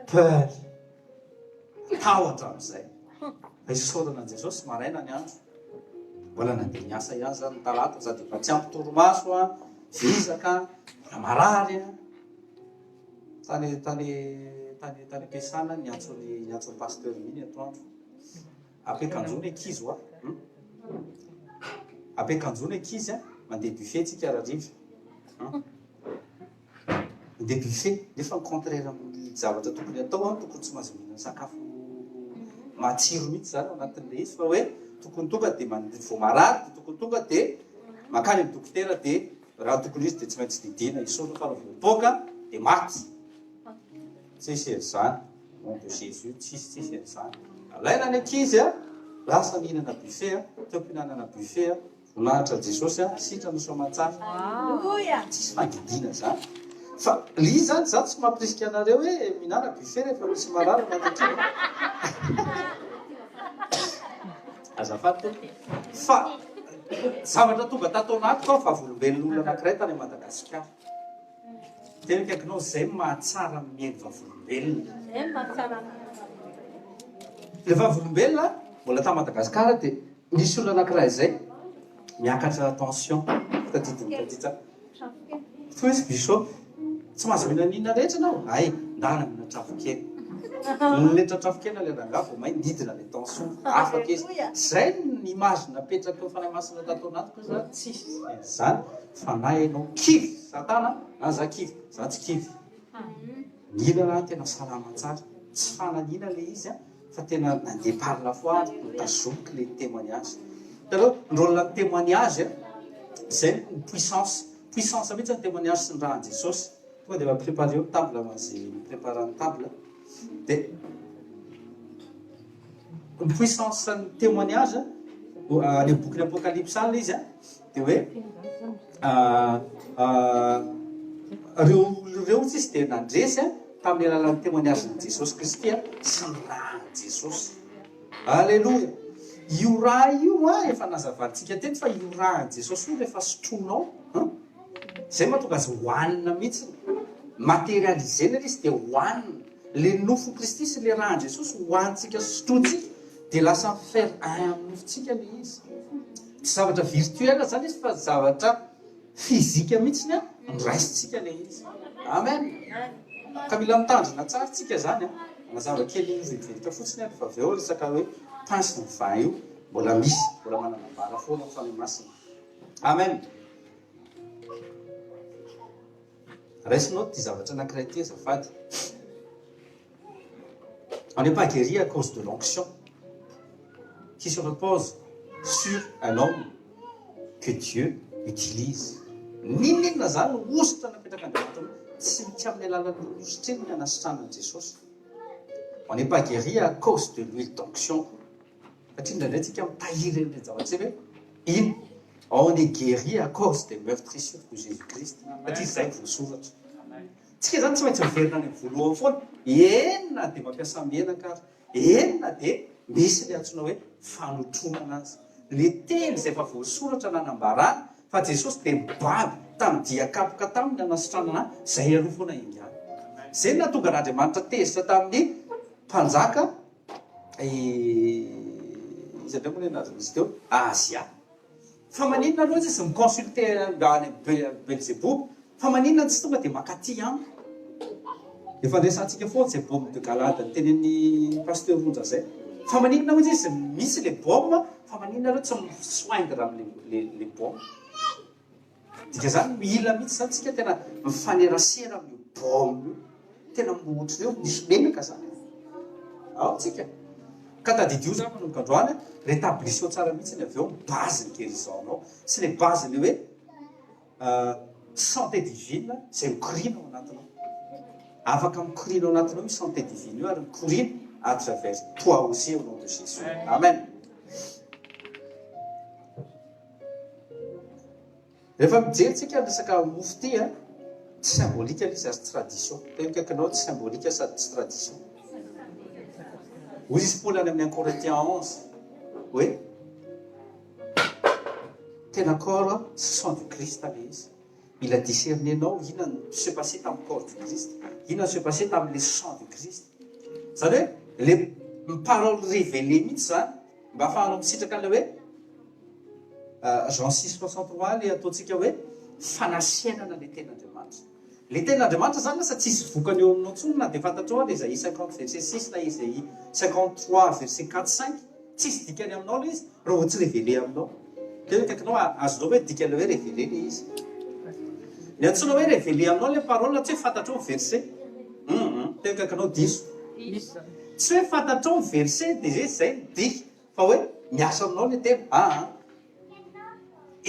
peur. Tahotra amin'izay. Isaorana an'i Jesosy maraina ny andro. Mbola nandeha niasa ihany zany talata sady efa tsy ampy torimaso vizaka marary. Tany ampiasana niantson'ny pasteur miny atoandro. Ampiakanjony ankizy ho ampiakanjony ankizy mandeha buffet tsika arariva. Mandeha buffet nefa contraire amin'ny zavatra tokony atao tokony tsy mahazo mihinana sakafo matsiro mihitsy zany ao anatin'le izy fa hoe tokony tonga dia vao marary dia tokony tonga dia makany amin'ny dokotera dia raha tokony izy dia tsy maintsy didina isorina fa raha voapoaka dia maty. Tsisy erizany, nom de Jésus, tsisy erizany. Alaina ny ankizy lasa mihinana buffet, teo mpihinanana buffet, voninahitra Jesosy sitrana soamantsara. Tsisy fangidina zany. Fa li zany za tsy mampirisika anareo hoe mihinana buffet rehefa misy marary anaty azafady fa zavatra tonga tato anaty ao fa volombelon'olona anankiray tany Madagasikara. Teny kaikinao zay mahatsara mihaino vavolombelona. Le vavolombelona mbola ta Madagasikara dia misy olona anankiray zay miakatra tension tadiditra. Fa izy biso tsy mahazo mihinanina rehetra anao. Ay, ndana mina trafokely. Le trafokely le rangaha vao mahay nidina le tension afaka izy. Zay ny image napetraka eo fanahy masina tato anaty koa zany tsisy zany fa na ianao kivy satana na za kivy za tsy kivy. Mihinana tena salama tsara. Tsy fananina le izy fa tena nandeha par la foi tazoky le témoignage. Taloha ndrôlona ny témoignage zay ny puissance mihitsy ny témoignage sy ny rahan'i Jesosy. Tonga dia mampiprépare eo table mazay mipreparany table dia ny puissance ny témoignage ny boky Apocalypse any izy dia hoe reo tsisy dia nandresy tamin'ny alalan'ny témoignage ny Jesosy Kristy sy ny rahan'i Jesosy. Alleluia. Io raha io efa nazavantsika teto fa io rahan'i Jesosy io rehefa sotronao zay mahatonga azy hohanina mihitsy matérialisé le izy dia hohanina le nofo Kristy sy le rahan'i Jesosy hohanitsika sotrotsika dia lasa faire un amin'ny nofitsika le izy tsy zavatra virtuel zany izy fa zavatra fizika mihitsiny a nraisitsika le izy amen ka mila mitandrina tsara tsika zany a mazava kely veriverika fotsiny a fa avy eo resaka hoe pince ny vin io mbola misy mbola mananambara foana fany masina amen raisinao ty zavatra anankiray ty azafady on n'est pas guéri à cause de l'onction qui se repose sur un homme que Dieu utilise. Ninona zany ositra napetraka Andriamanitra tsy mitsy amin'ny alalan'ny ositra iny anasitranan'i Jesosy. On n'est pas guéri à cause de l'huile d'onction. Satria indraindray tsika mitahiry ny zavatra hoe ino on est guéri à cause des meurtrissures de Jésus-Christ. Satria zay voasoratra. Tsika zany tsy maintsy miverina any voalohany foana enina dia mampiasa menaka ary enina dia misy ny antsoina hoe fanotronana azy le teny izay efa voasoratra nanambarana fa Jesosy dia mibaby tamin'ny diakapoka taminy anasitranana zay aloha foana ingany zay natonga n'Andriamanitra tezitra tamin'ny mpanjaka izy andray moa ny anazana izy teo Azia fa maninona aloha izy miconsulte any Belzebub fa maninona tsy tonga dia makaty amiko efa ndraisantsika foana zay baume de Galade ny tenen'ny pasteur Ronja zay fa maninona ozy izy misy le baume fa maninona aloha tsy misoindre am'le baume dika zany mila mihitsy zany tsika tena mifanerasera amin'io baume io tena mohotry eo misy menaka zany ao tsika ka tadidio zany manomboka androany rétablisseo tsara mihitsy ny avy eo base ny guérisonao sy le base le hoe santé divine zay mikorina ao anatinao afaka mikorina ao anatinao io santé divine io ary mikorina à travers toi aussi au nom de Jésus amen rehefa mijery tsika resaka mofo ty a tsy symbolika le izy ary tsy tradition teo kaikanao tsy symbolika sady tsy tradition ozy izy Paul any amin'ny 1 Corinthiens 11 hoe tena corps ce sont du Christ le izy mila discernenao inona no se passé tamin'ny corps du Christ inona no se passé tamin'le sang du Christ zany hoe le parole révélée mihitsy zany mba ahafahanao misitraka an'le hoe Jean 6:63 le ataontsika hoe fanasianana le ten'Andriamanitra le ten'Andriamanitra zany lasa tsisy vokany eo aminao ntsony na dia fantatrao le Isaïe 50 verset 6 na Isaïe 53 verset 4-5 tsisy dikany aminao le izy raha vao tsy révélé aminao teo kaikanao azonao hoe dikany hoe révélé le izy ny antsoina hoe révélé aminao le parole tsy hoe fantatrao verset teo kaikanao diso tsy hoe fantatrao verset dia zay dika fa hoe miasa aminao le tena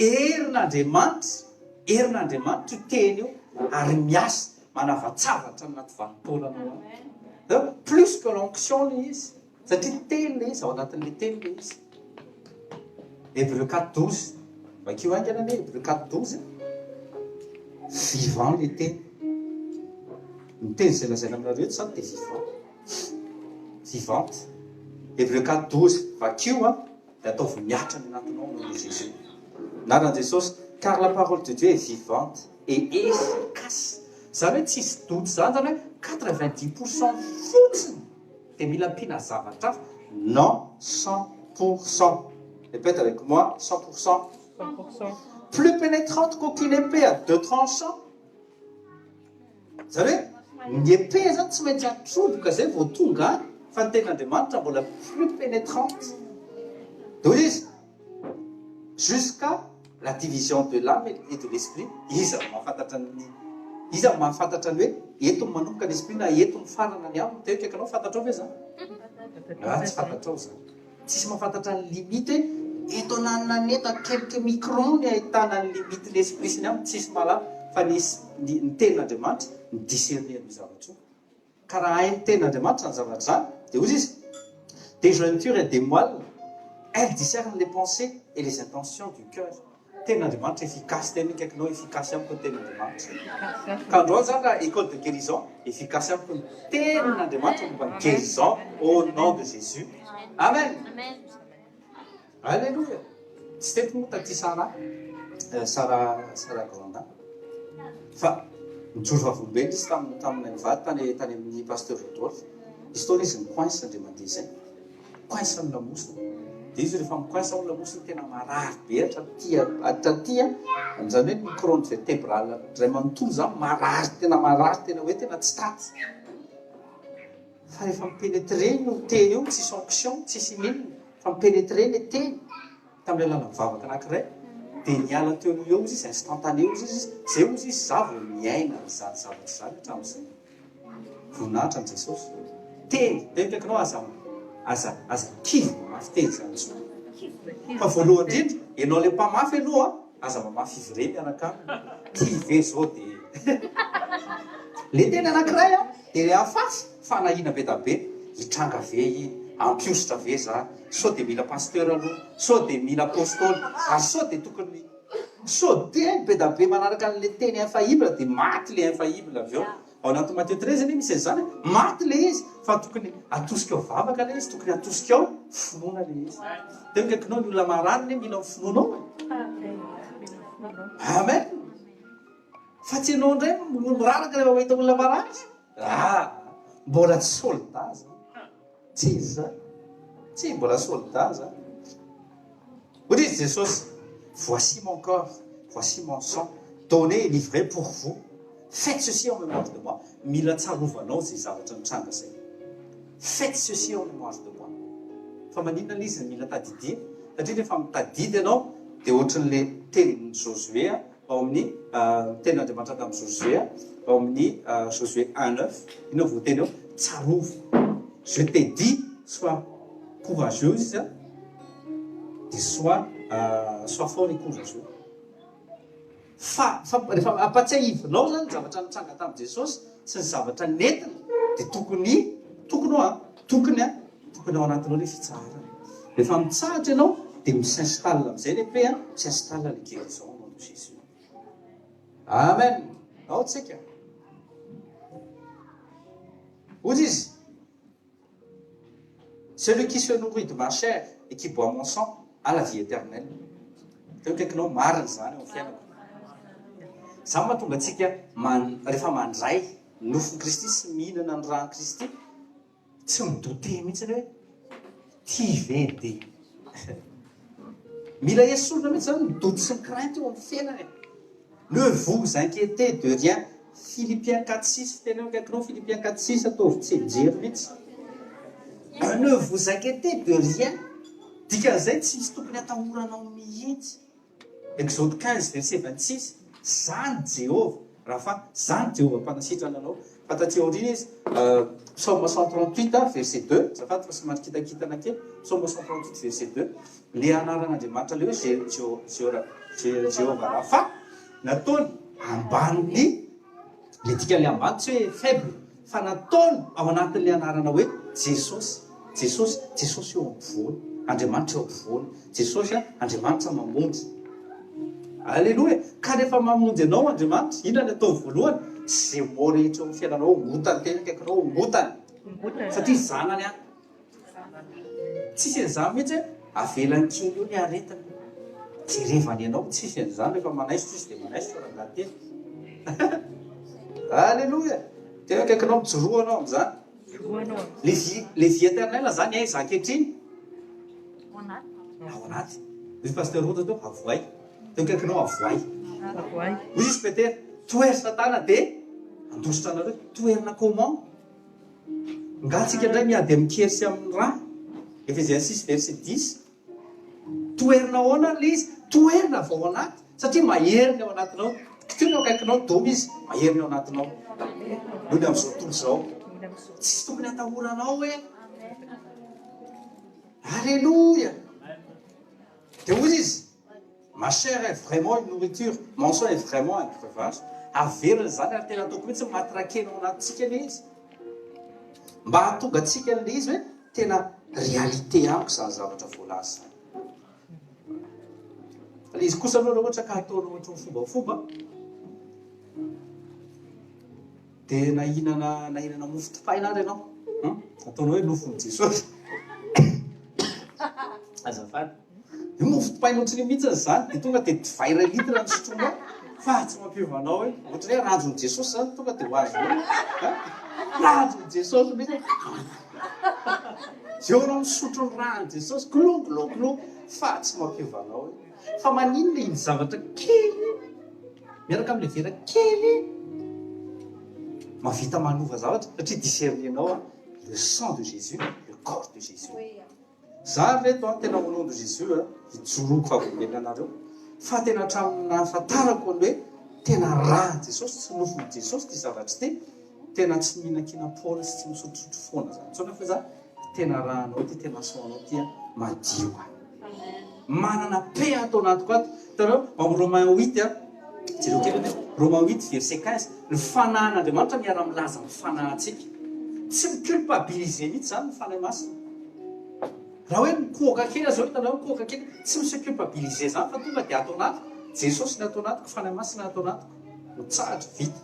erin'Andriamanitra teny io ary miasa manavatsavatra anaty vanim-polanao plus que l'onction le izy satria teny le izy ao anatin'le teny le izy Hébreux 4:12 vakio aingana le Hébreux 4:12 vivant le teny ny teny zay lazaina aminareo eto zany dia vivante Hébreux 4:12 vakio a dia ataovy miatra ny anatinao noho Jésus naran Jesosy car la parole de Dieu est vivante et efficace zany hoe tsisy doute zany zany hoe 90% fotsiny dia mila ampiana zavatra non 100%. Répète avec moi 100%. Plus pénétrante qu'aucune épée à deux tranchants zany hoe ny épée zany tsy maintsy atroboka zay vao tonga fa ny ten'Andriamanitra mbola plus pénétrante donc izy jusqu'à la division de l'âme et de l'esprit izy mahafantatra ny hoe eto ny manomboka ny esprit na eto ny farana ny aminy teo kaikanao fantatrao ve zany tsy fantatrao zany tsisy mahafantatra ny limite eto nananeta quelques micron ny ahitana ny limite l'esprit sy ny aminy tsisy malala fa ny ten'Andriamanitra ny discerner ny zavatra io ka raha hainy ten'Andriamanitra ny zavatra zany dia ozy izy des jointures et des moelles elle discerne les pensées et les intentions du cœur ten'Andriamanitra efficace teny kaikanao efficace amiko ny ten'Andriamanitra ka androany zany raha école de guérison efficace amiko ny ten'Andriamanitra momba ny guérison au nom de Jésus amen alléluia tsy tety moa taty Sara Granda fa mijoro vavolombeny izy tamin'ny vady tany amin'ny pasteur Rodolphe izy tony izy ny coince ndre mandeha zay mikoaisa ny lamosina. Dia izy rehefa mikoaisa ao ny lamosina tena marary be atratya amin'izany hoe microne vertébrale ray manontolo zany marary tena hoe tena tsy taty. Fa rehefa mipenetre io teny io tsisy onction tsisy minina fa mipenetre le teny tamin'ny alàna mivavaka anankiray dia niala teo eo izy izy instantané izy zay ozy izy za vao miaina zany zavatra zany hatramin'izay voninahitra an' Jesosy teny dia kaikinao aza kivy mamafy teny zany so fa voalohany indrindra ianao le mpamafy aloha aza mamafy izy re miaraka kivy zao dia le teny anankiray dia le afasy fanahina be dabe hitranga ve ampiositra ve za sao dia mila pasteur aloha sao dia mila apôstôly ary sao dia tokony sao dia be dabe manaraka an'le teny infaillible dia maty le infaillible avy eo ao anaty Matthieu 13 anie misy zany maty le izy fa tokony atosika ao vavaka le izy tokony atosika ao finoana le izy dia mikaikinao ny olona marary mila mifinoanao amen fa tsy ianao indray miraraka rehefa mahita olona marary mbola tsy soldat za tsy izy zany tsy mbola soldat za hoy izy Jesosy voici mon corps voici mon sang donné et livré pour vous faites ceci en mémoire de moi mila tsarovanao zay zavatra nitranga zay faites ceci en mémoire de moi fa maninona le izy mila tadidia satria rehefa mitadidy ianao dia ohatran'le tenin'ny Josué ao amin'ny tenin'Andriamanitra tamin'ny Josué ao amin'ny Josué 1:9 inao vao teny eo tsarovo je t'ai dit sois courageuse dia sois fort et courageux fa rehefa ampatsiahivinao zany ny zavatra nitranga tamin'i Jesosy sy ny zavatra nentina dia tokony ao anatinao le fitsarana rehefa mitsahatra ianao dia misinstalle amin'izay le pe misinstalle le guérison au nom de Jésus amen ao tsika ozy izy celui qui se nourrit de ma chair et qui boit mon sang a la vie éternelle teo kaikinao marina zany ao fiainako zany mahatonga atsika rehefa mandray nofon Kristy sy mihinana ny rano Kristy tsy midote mihitsy hoe tivede mila esolona mihitsy zany midoty sy ny crainte eo amin'ny fiainana ne vous inquiétez de rien Philippiens 4:6 tena eo kaikinao Philippiens 4:6 ataovy tsy jery mihitsy ne vous inquiétez de rien dikan'izay tsy misy tokony atahoranao mihitsy Exode 15 verset 26 zany Jehova raha fa zany Jehova mpanasitrana anao fa taty aoriana izy psaume 138 verset 2 zafady fa sy marikitakitana kely psaume 138 verset 2 le anaran'Andriamanitra le hoe Jehova raha fa nataony ambaniny le dika le ambany tsy hoe faible fa nataony ao anatin'le anarana hoe Jesosy eo ampovoany Andriamanitra eo ampovoany Jesosy Andriamanitra mamonjy alleloia ka rehefa mamonjy anao Andriamanitra ina ny atao voalohany zay mo rehetra amin'ny fiainanao motany tena kaikinao motany satria zanany tsisy an'izany mihitsy avelan'ny kely io ny aretiny jerevany ianao tsisy an'izany rehefa manaisitra izy dia manaisitra rangateny alleloia tena kaikinao mijoroanao amin'izany le vie éternelle zany aiza ankehitriny ao anaty izy pasteur Roda teo avoay teo kaikinao avoay ozy izy peut-être toery satana dia andositra anareo toerina comment ngatsika indray miady amin'ny kery sy amin'ny raha Ephésiens 6 verset 10 toerina ahoana le izy toerina vao anaty satria maheriny ao anatinao kitony ao akaikinao domy izy maheriny ao anatinao noho ny amin'izao tontolo izao tsisy tokony atahoranao hoe alléluia dia ozy izy ma chair est vraiment une nourriture mon sang est vraiment un breuvage averina zany ary tena ataoko mihitsy matrakenao anatintsika le izy mba hahatonga atsika le izy hoe tena réalité amiko zany zavatra voalaza le izy kosa aloha raha ohatra ka ataonao ohatra ny fombafomba dia nahinana mofo topaina ary ianao ataonao hoe nofon'i Jesosy azafady io mofo topaina ohatrany mihitsy zany dia tonga dia divay ray litra ny sotronao fa tsy mampiovanao hoe ohatry hoe ranjon'i Jesosy zany tonga dia ho azy ranjon'i Jesosy mihitsy eo anao misotro ny rano jesosy kolokolokoloko fa tsy mampiovanao fa maninona iny zavatra kely miaraka amin'le vera kely mavita manova zavatra satria discernenao le sang de Jésus, le corps de Jésus. Za reto tena au nom de Jésus ijoroako favomena anareo fa tena hatramina hafantarako hoe tena raha Jesosy tsy nofony Jesosy ty zavatra ty tena tsy mihinan-kina-paola sy tsy misotrosotro foana zany tsona fa za tena rahanao ty tena soanao ty madio manana pe atao anatiko ato hitanao ao Romain 8 jereo kely Romain 8 verset 15 ny fanahin'Andriamanitra miara-milaza ny fanahintsika tsy miculpabiliser mihitsy zany ny fanahy masina raha hoe mikoaka kely zao hitanao mikoaka kely tsy misy culpabiliser zany fa tonga dia atao anatiko Jesosy ny atao anatiko fanahy masina atao anatiko mitsahatra vita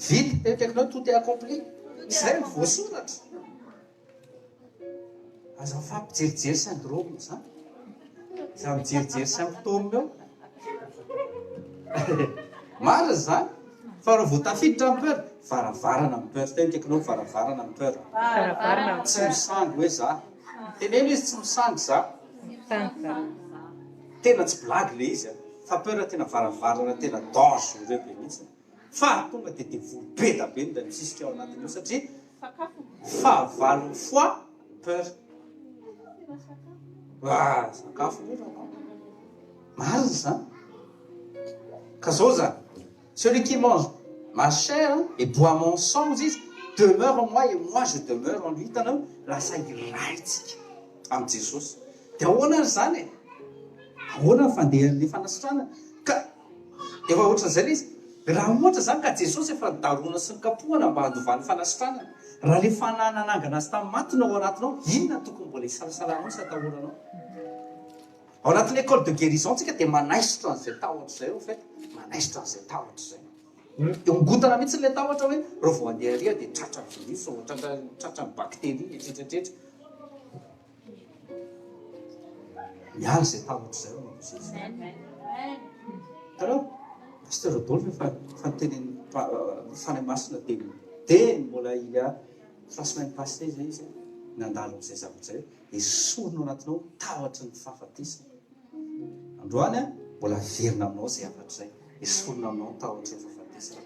vita teknao tout est accompli izay ny voasoratra aza mifampijerijery syndrome zany za mijerijery symptôme eo marina zany fa raha vao tafiditra amin'ny peur varavarana amin'ny peur tena tekinao varavarana amin'ny peur tsy misangy hoe za teneno izy tsy misangy za tena tsy blague le izy fa peur tena varavarana tena danse reo be mihitsy fa tonga dia devoly be da be da misisika ao anatin'io satria fahavalo fois peur sakafo marina zany ka zao zany celui qui mange ma chair et boit mon sang izy demeure en moi et moi je demeure en lui hitanao lasa iraitsika amin'ny Jesosy dia ahoana zany ahoana fandehan'le fanasitrana ka efa ohatran'izay le izy raha ohatra zany ka Jesosy efa darona sy ny kapohana mba handovan'ny fanasitrana raha le fanananangana azy tamin'ny matiny ao anatinao inona tokony mbola isalasalanao sy atahoranao ao anatin'ny école de guérison tsika dia manaisitra an'izay tahotra zay eo fait manaisitra an'izay tahotra zay ongotana mihitsy le tahotra hoe reo vao andeha ria dia tratra ny virus tratra ny bakteria etretretra miala zay tahotra zay tarao pasteur Rodolphe fanteneny fanahy masina dia teny mbola il y a 3 semaines passées zay izy nandalo amin'izay zavatra zay esorona anatinao tahotra ny fahafatesana androany mbola verina aminao zay zavatra zay esorona aminao tahotra ny fahafatesana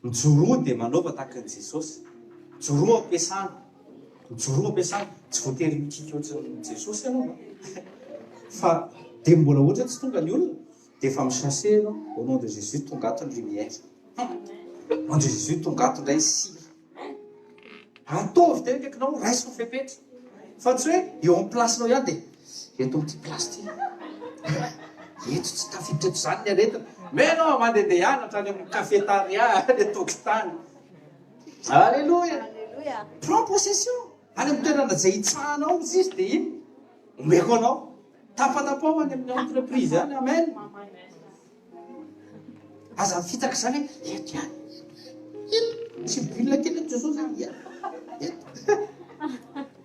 mijoroa dia manaova tahaka ny Jesosy mijoroa ampiasana tsy voatery mikika ohatran'ny Jesosy ianao fa dia mbola ohatra tsy tonga ny olona dia efa michassé ianao au nom de Jésus tonga ato ny lumière au nom de Jésus tonga ato ndray sira ataovy dia kaikinao raisy mifepetra fa tsy hoe eo amin'ny placenao ihany dia eto amin'ity place ty eto tsy tafiditra eto zany ny aretina menao mandehandeha hianatra any amin'ny cafétaria le tokotany alléluia prends possession any amin'ny toerana zay hitsahanao izy izy dia iny omeko anao tapatapao any amin'ny entreprise any amen aza mifitaka zany hoe eto ihany tsy bilina kely eto Jesosy zany eto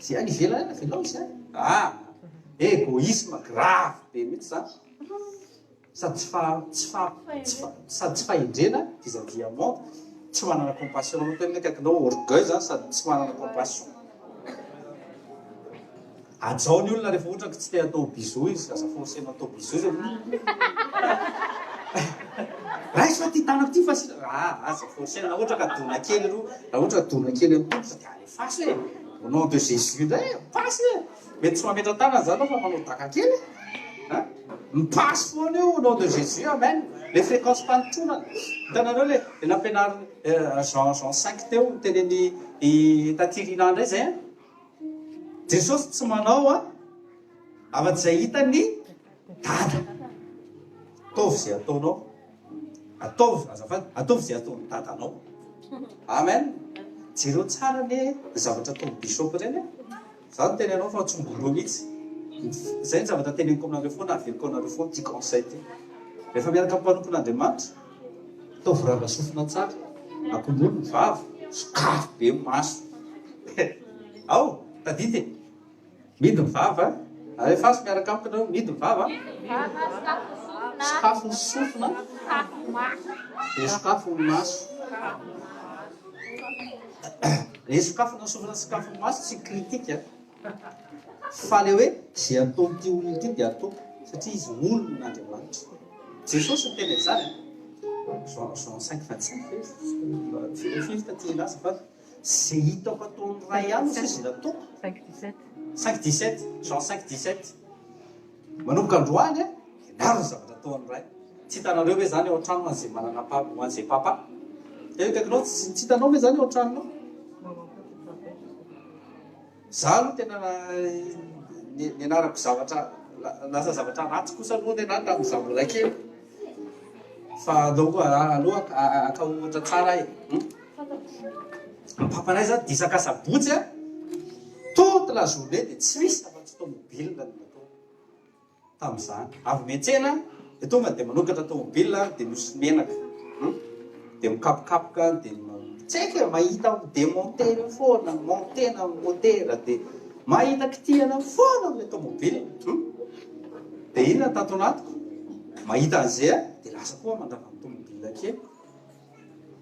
sy any ivelany velao izy égoïsme grave be mihitsy zany sady tsy fahendrena vis-à-vis à monde tsy manana compassion anao tena kaikinao orgueil zany sady tsy manana compassion ajao ny olona rehefa ohatra tsy te atao bisou izy aza forcena atao bisou zay raha izy fa ty tanako ty fa aza forcena ohatra ka dona kely ro raha ohatra dona kely amin'ny tompo sady ale fasy hoe au nom de Jésus ndray pasy mety tsy mametra tanana zany fa manao daka kely mipasy foana io au nom de Jésus amen le fréquence fanotronana hitanareo le nampianariny Jean 5 teo teneny tatirina ndray zay Jesosy tsy manao afa-tsy zay hitany dada ataovy zay ataonao ataovy azafady ataovy zay ataon'ny dadanao amen jereo tsara le zavatra ataon'ny bisopy reny zany teny anao fa tsomboloa mihitsy zay ny zavatra teneniko aminareo foana aveliko anareo foana ty conseil ty rehefa miaraka mpanompon'Andriamanitra ataovy rangasofina tsara akombolo ny vava sokafo be maso ao tadity midy ny vava refasy miaraka amiko anao midy ny vava sokafo ny sofina dia sokafo ny maso le sakafo nasovana sakafo maso tsy kritika fa le hoe zay ataon'ity olona ity dia atao satria izy olon'Andriamanitra. Jesosy ny tena izany Jean 5:25 Philippiens ty laza fa zay hitako ataon'ny ray ihany sy zay nataoko 5:17 Jean 5:17 manomboka androany maro zavatra ataon'ny ray. Tsy hitanareo hoe zany ao an-trano an'izay manana hoan'izay papa kaikinao tsy hitanao hoe zany ao an-tranonao. Za aloha tena nianarako zavatra lasa zavatra ratsy kosa aloha nianarako amin'izao mbola kely fa aloha aka ohatra tsara e. Papanay zany disaka sabotsy toute la journée dia tsy misy afa-tsy tomobile natao tamin'izany. Avy miantsena dia tonga dia manokatra tomobile dia misy menaka dia mikapokapoka dia tsy haiko mahita démonter foana montena motera dia mahita kitihana foana amin'ilay tomobile. Dia inona tato anatiko mahita an'izay dia lasa koa mandravana tomobile kely.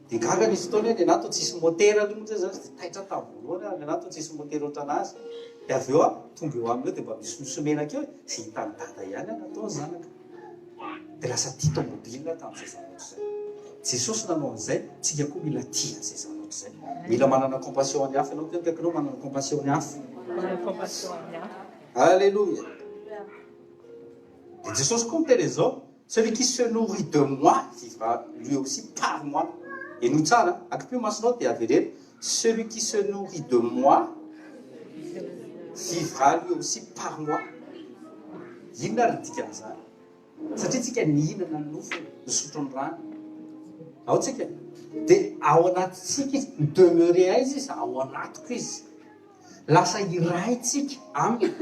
Dia gaga nisy fotoana hoe anato tsisy motera loatra zany dia taitra tamin'ny anato tsisy motera oatra anazy. Dia avy eo tonga eo aminy eo dia mba misy menaka eo zay hitany dada ihany natao zanaka. Dia lasa tia tomobile tamin'izay zavatra izay. Jesosy nanao an'izay, tsika koa mila tia an'izay zavatra izay. Mila manana compassion amin'ny hafa ianao kaikinao manana compassion amin'ny hafa. Alléluia. Et Jésus comme tel les hommes, celui qui se nourrit de moi vivra lui aussi par moi. Et nous tsara, akapio masonao dia averena, celui qui se nourrit de moi vivra lui aussi par moi. Inona ary dikan'izany? Satria tsika nihinana ny nofo nisotro ny rano. Ao tsika dia ao anatintsika izy midemeure aizy izy ao anatiko izy. Lasa iray tsika aminy.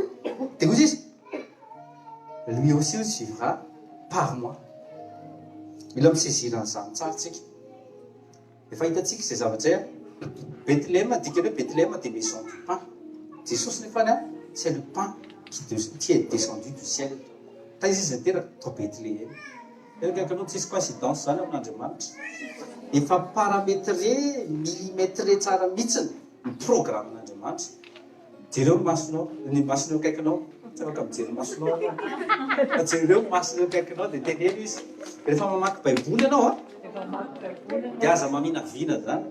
Dia koa izy lui aussi vivra par moi. Mila misaisir an'izany tsara tsika. Efa hitantsika izay zavatra zay Bethléem dikany hoe Bethléem dia maison du pain. Jesosy nefany c'est le pain qui est descendu du ciel. Ta izy teraka to Bethléem. Kaikanao tsisy coïncidence zany amin'Andriamanitra. Efa paramétré millimétré tsara mihitsiny ny programmen'Andriamanitra. Jereo masonao ny masonao kaikanao tsy afaka mijery masonao. Jereo masonao kaikanao dia teneno izy. Rehefa mamaky baiboly ianao dia aza mamina vina zany.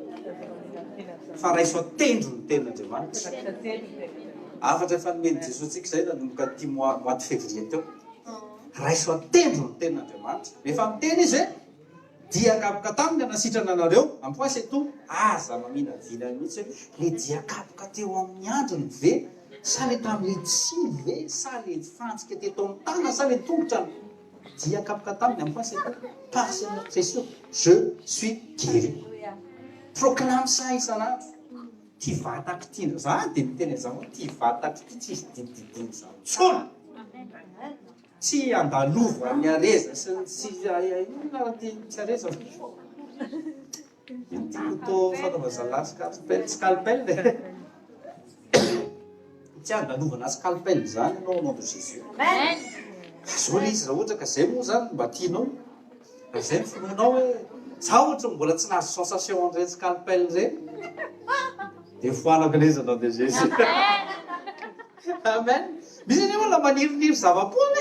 Fa raiso atendro ny tenin'Andriamanitra. Afatra efa nomeny Jesosy tsika izay nanomboka 10 mois de février teo. Raiso atendro ny tenin'Andriamanitra. Rehefa miteny izy diakapoka taminy anasitrana anareo ampoa c'est tout. Aza mamina vina mihitsy hoe le diakapoka teo amin'ny androny ve sa le tamin'le tsy ve sa le fantsika teto amin'ny tana sa le tongotra diakapoka taminy ampoa c'est tout. Par c'est sûr je suis guéri. Proclame ça isanandro. Ty vatako ity za dia miteny zany hoe ty vatako ity tsisy dididiny zany tsona. Tsy andalova ny areza sy tsy inona tsy areza. Ity couteau fanaovana scalpel. Tsy andalovana scalpel zany ianao au nom de Jésus. Amen. Zao le izy raha ohatra ka zay moa zany mba tianao. Zay ny finoanao hoe za ohatra mbola tsy nahazo sensation an'ireny scalpel ireny. Dia foanako ilay izy au nom de Jésus. Amen. Misy ny olona maniriniry zava-poana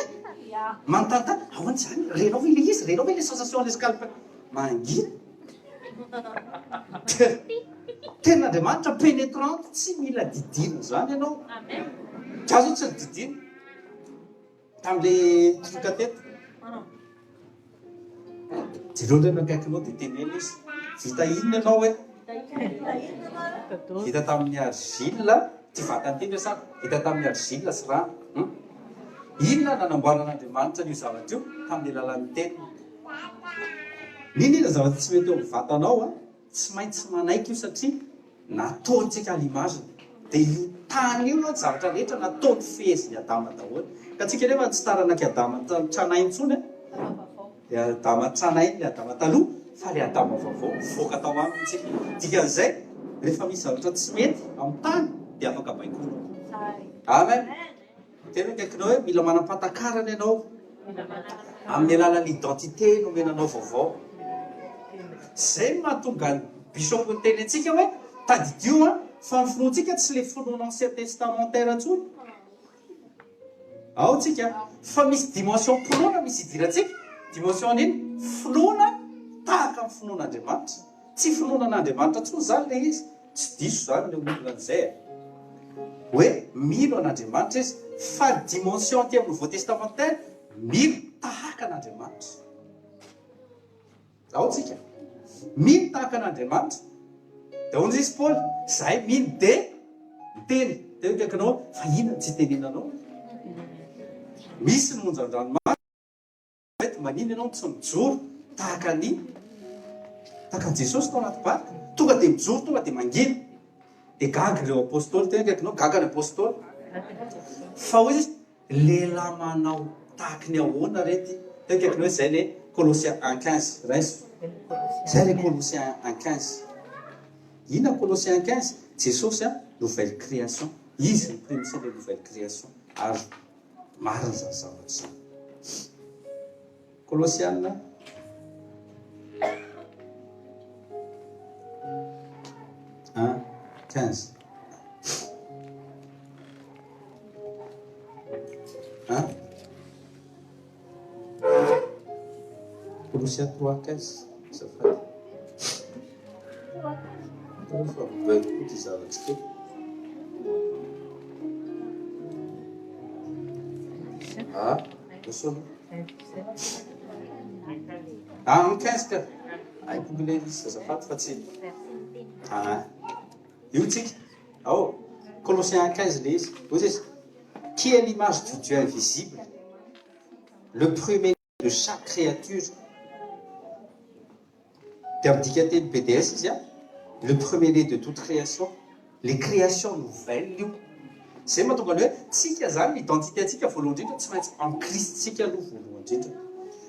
manontany ahoana zany renao hoe ilay izy renao hoe ilay sensation an'ilay scalpel mangina. Tenin'Andriamanitra pénétrante tsy mila didina zany ianao. Azo tsy didina tamin'ilay troka teto. Jereo indray nakaikinao dia tenena izy vita inona ianao hoe vita tamin'ny argile ty vatany teny saka vita tamin'ny argile sy rano. Inona nanamboaran'Andriamanitra io zavatra io tamin'ny alalan'ny teny. Ninona zavatra tsy mety eo amin'ny vatanao tsy maintsy manaiky io satria nataontsika l'imageny. Dia io tany io zavatra rehetra nataony fehezin'ny Adama daholo. Ka tsika nefa tsy taranaki Adama tranainy intsony dia Adama tranainy ilay Adama taloha fa ilay Adama vaovao voaka tao aminy tsika. Dikan'izay rehefa misy zavatra tsy mety amin'ny tany dia afaka baikona. Amen. Tena kaikinao hoe mila manam-patakarana ianao amin'ny alalan'ny identité nomenanao vaovao. Zay mahatonga ny bisopy ny teny antsika hoe tadidio fa ny finoantsika tsy le finoana ancien testamentaire intsony ao tsika fa misy dimension finoana misy idirantsika dimension iny finoana tahaka amin'ny finoan'Andriamanitra tsy finoanan'Andriamanitra intsony zany le izy tsy diso zany le olona an'izay hoe milo an'Andriamanitra izy fa dimension aty amin'ny nouveau testamentaire milo tahaka an'Andriamanitra ao tsika milo tahaka an'Andriamanitra da hono izy Paul zahay milo de miteny de kaikanao fa inona tsy tenenanao misy ny monjan-dranomasina mety manino ianao tsy mijoro tahaka ny tahaka an Jesosy tao anaty barika tonga de mijoro tonga de mangina de gaga ireo apôstôly tena kaikanao gaga ny apôstôly fa hoy izy lehilahy manao tahaka ny ahoana rety tena kaikanao zay le Colossiens 1:15 raiso zay le Colossiens 1:15 ina Colossiens 1:15 Jesosy nouvelle création izy ny prémisse de nouvelle création ary marina zany zavatra zany Colossiens 1:15 Colossiens 3:15 ça fait écoute ça va te pessoa en 15 que ai google isso ça fait facile io tsika ao Colossiens 1:15 les izy qui est l'image du Dieu invisible le premier de chaque créature d'abdicaté de BDS izy le premier-né de toute création les créations nouvelles io zay mahatonga ny hoe tsika zany identité atsika voalohany indrindra tsy maintsy en Christ tsika aloha voalohany indrindra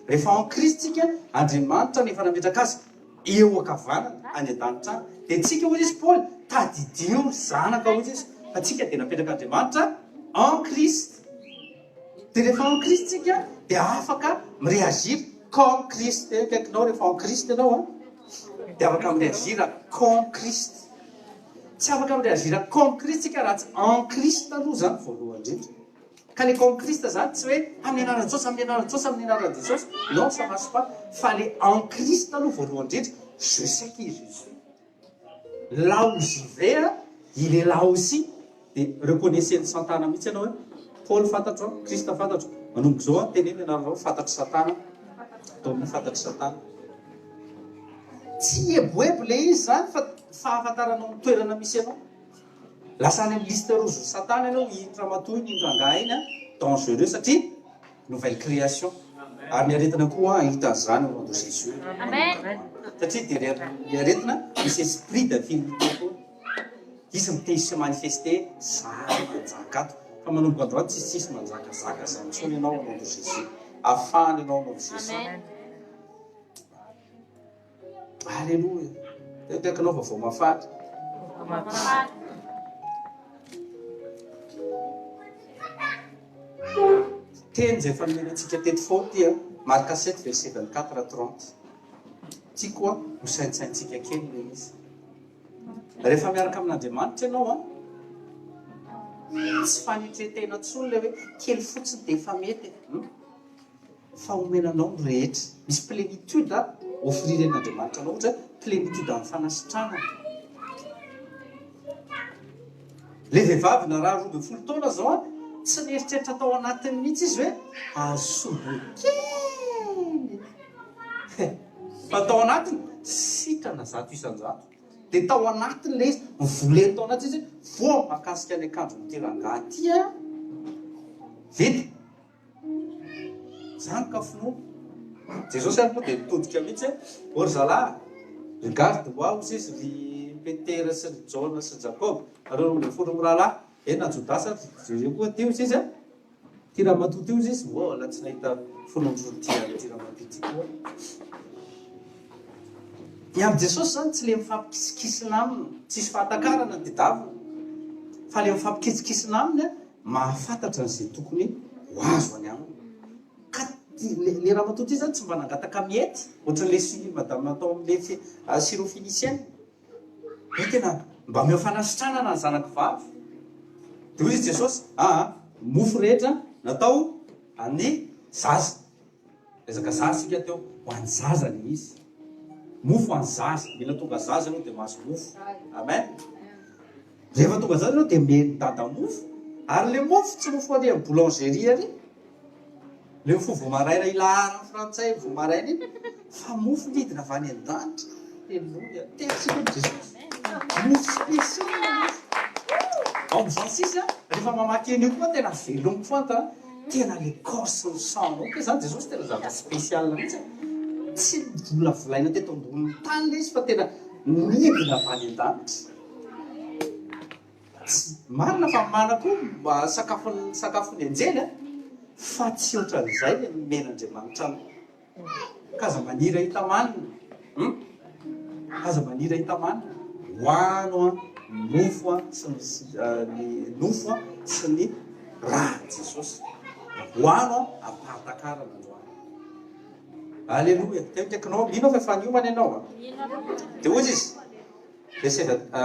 rehefa en Christ tsika Andriamanitra nefa nametraka azy eo ankavanana any an-danitra de tsika hoy izy Paul tadidio zanaka hoy izy fa tsika de napetraka Andriamanitra en Christ de rehefa en Christ tsika de afaka miréagir comme Christ kaikinao rehefa en Christ ianao de afaka miréagir comme Christ tsy afaka miréagir comme Christ tsika raha tsy en Christ aloha zany voalohany indrindra ka le comme Christ zany tsy hoe amin'ny anaran'i Jesosy amin'ny anaran'i Jesosy amin'ny anaran'i Jesosy non ça marche pas fa le en Christ aloha voalohany indrindra je sais qui est Jésus là où j'y vais il est là aussi de reconnaissez ny Satana mihitsy ianao hoe Paul fantatro Christ fantatro manomboka zao teneny ianareo fantatro Satana ataony fantatro Satana tsy eboebo le izy zany fa fahafantaranao ny toerana misy anao lasa any amin'ny liste rouge Satana ianao indra matoy ny indrangah iny dangereux satria nouvelle création ary miaretina koa hita zany au nom de Jésus amen satria de miaretina misy esprit d'infinité koa izy miteny sy manifester zany manjaka ato fa manomboka androany tsisy manjakazaka zany tsony ianao au nom de Jésus afahany ianao au nom de Jésus alléluia kaikanao fa vao mafaty teny zay efa nomenantsika teto faoty Marc 7 verset 24 à 30 ty koa hosaintsaintsika kely le izy rehefa miaraka amin'Andriamanitra ianao tsy fanitretena tsony le hoe kely fotsiny de efa mety fa omenanao ny rehetra misy plénitude offriren'Andriamanitra anao ohatra plénitude amin'ny fanasitrahana le vehivavy na raha 12 taona zao tsy mieritreritra tao anatiny mihitsy izy hoe asobo kely fa tao anatiny sitrana 100 isan-jato de tao anatiny le izy mivoleny tao anaty izy vao makasika ny akanjo niterangah ty vita zany ka finoana Jesosy any moa de mitodika mihitsy or zalahy regarde moi izy ry Petera sy ry Jona sy Jacob areo le folo mirahalahy ena Jodasa zay koa teo izy izy ty raha matoty io izy voilà tsy nahita fonondrony ty raha matoty koa ny amin'ny Jesosy zany tsy le mifampikisikisina aminy tsisy fahatakarana ny tedavina fa le mifampikisikisina aminy mahafantatra n'izay tokony ho azo any aminy ka le raha matoty io zany tsy mba nangataka miety ohatran'le madame atao amin'le syrophénicienne hoe tena mba mihofanasitranana ny zanako vavy. Dia hoy izy Jesosy, mofo rehetra natao any zaza. Resaka zaza sika teo, ho an'ny zaza ny izy. Mofo ho an'ny zaza, mila tonga zaza ianao dia mahazo mofo. Amen. Rehefa tonga zaza ianao dia mitady mofo. Ary le mofo tsy mofo any amin'ny boulangerie ary. Le mofo voamaraina ilahara amin'ny frantsay voamaraina iny, fa mofo midina avy any an-danitra. Aleluia, tena sika Jesosy. Mofo spécial. Ao amin'izao sisa, rehefa mamaky an'io koa tena velomiko foana, tena le corps sy ny sang-nao. Ka zany Jesosy tena zavatra spécial mihitsy. Tsy volavolaina teto ambonin'ny tany le izy fa tena midina avy any an-danitra. Marina fa mana koa sakafony anjely, fa tsy ohatran'izay ny men'Andriamanitra any. Kaza manira hitamanina. Kaza manira hitamanina. Hoano mofo ny nofo sy ny raha Jesosy. Hoano ampahatakarana androany. Alléluia. Teo-kaikinao, mino fa efa niomana ianao. Dia hoy izy,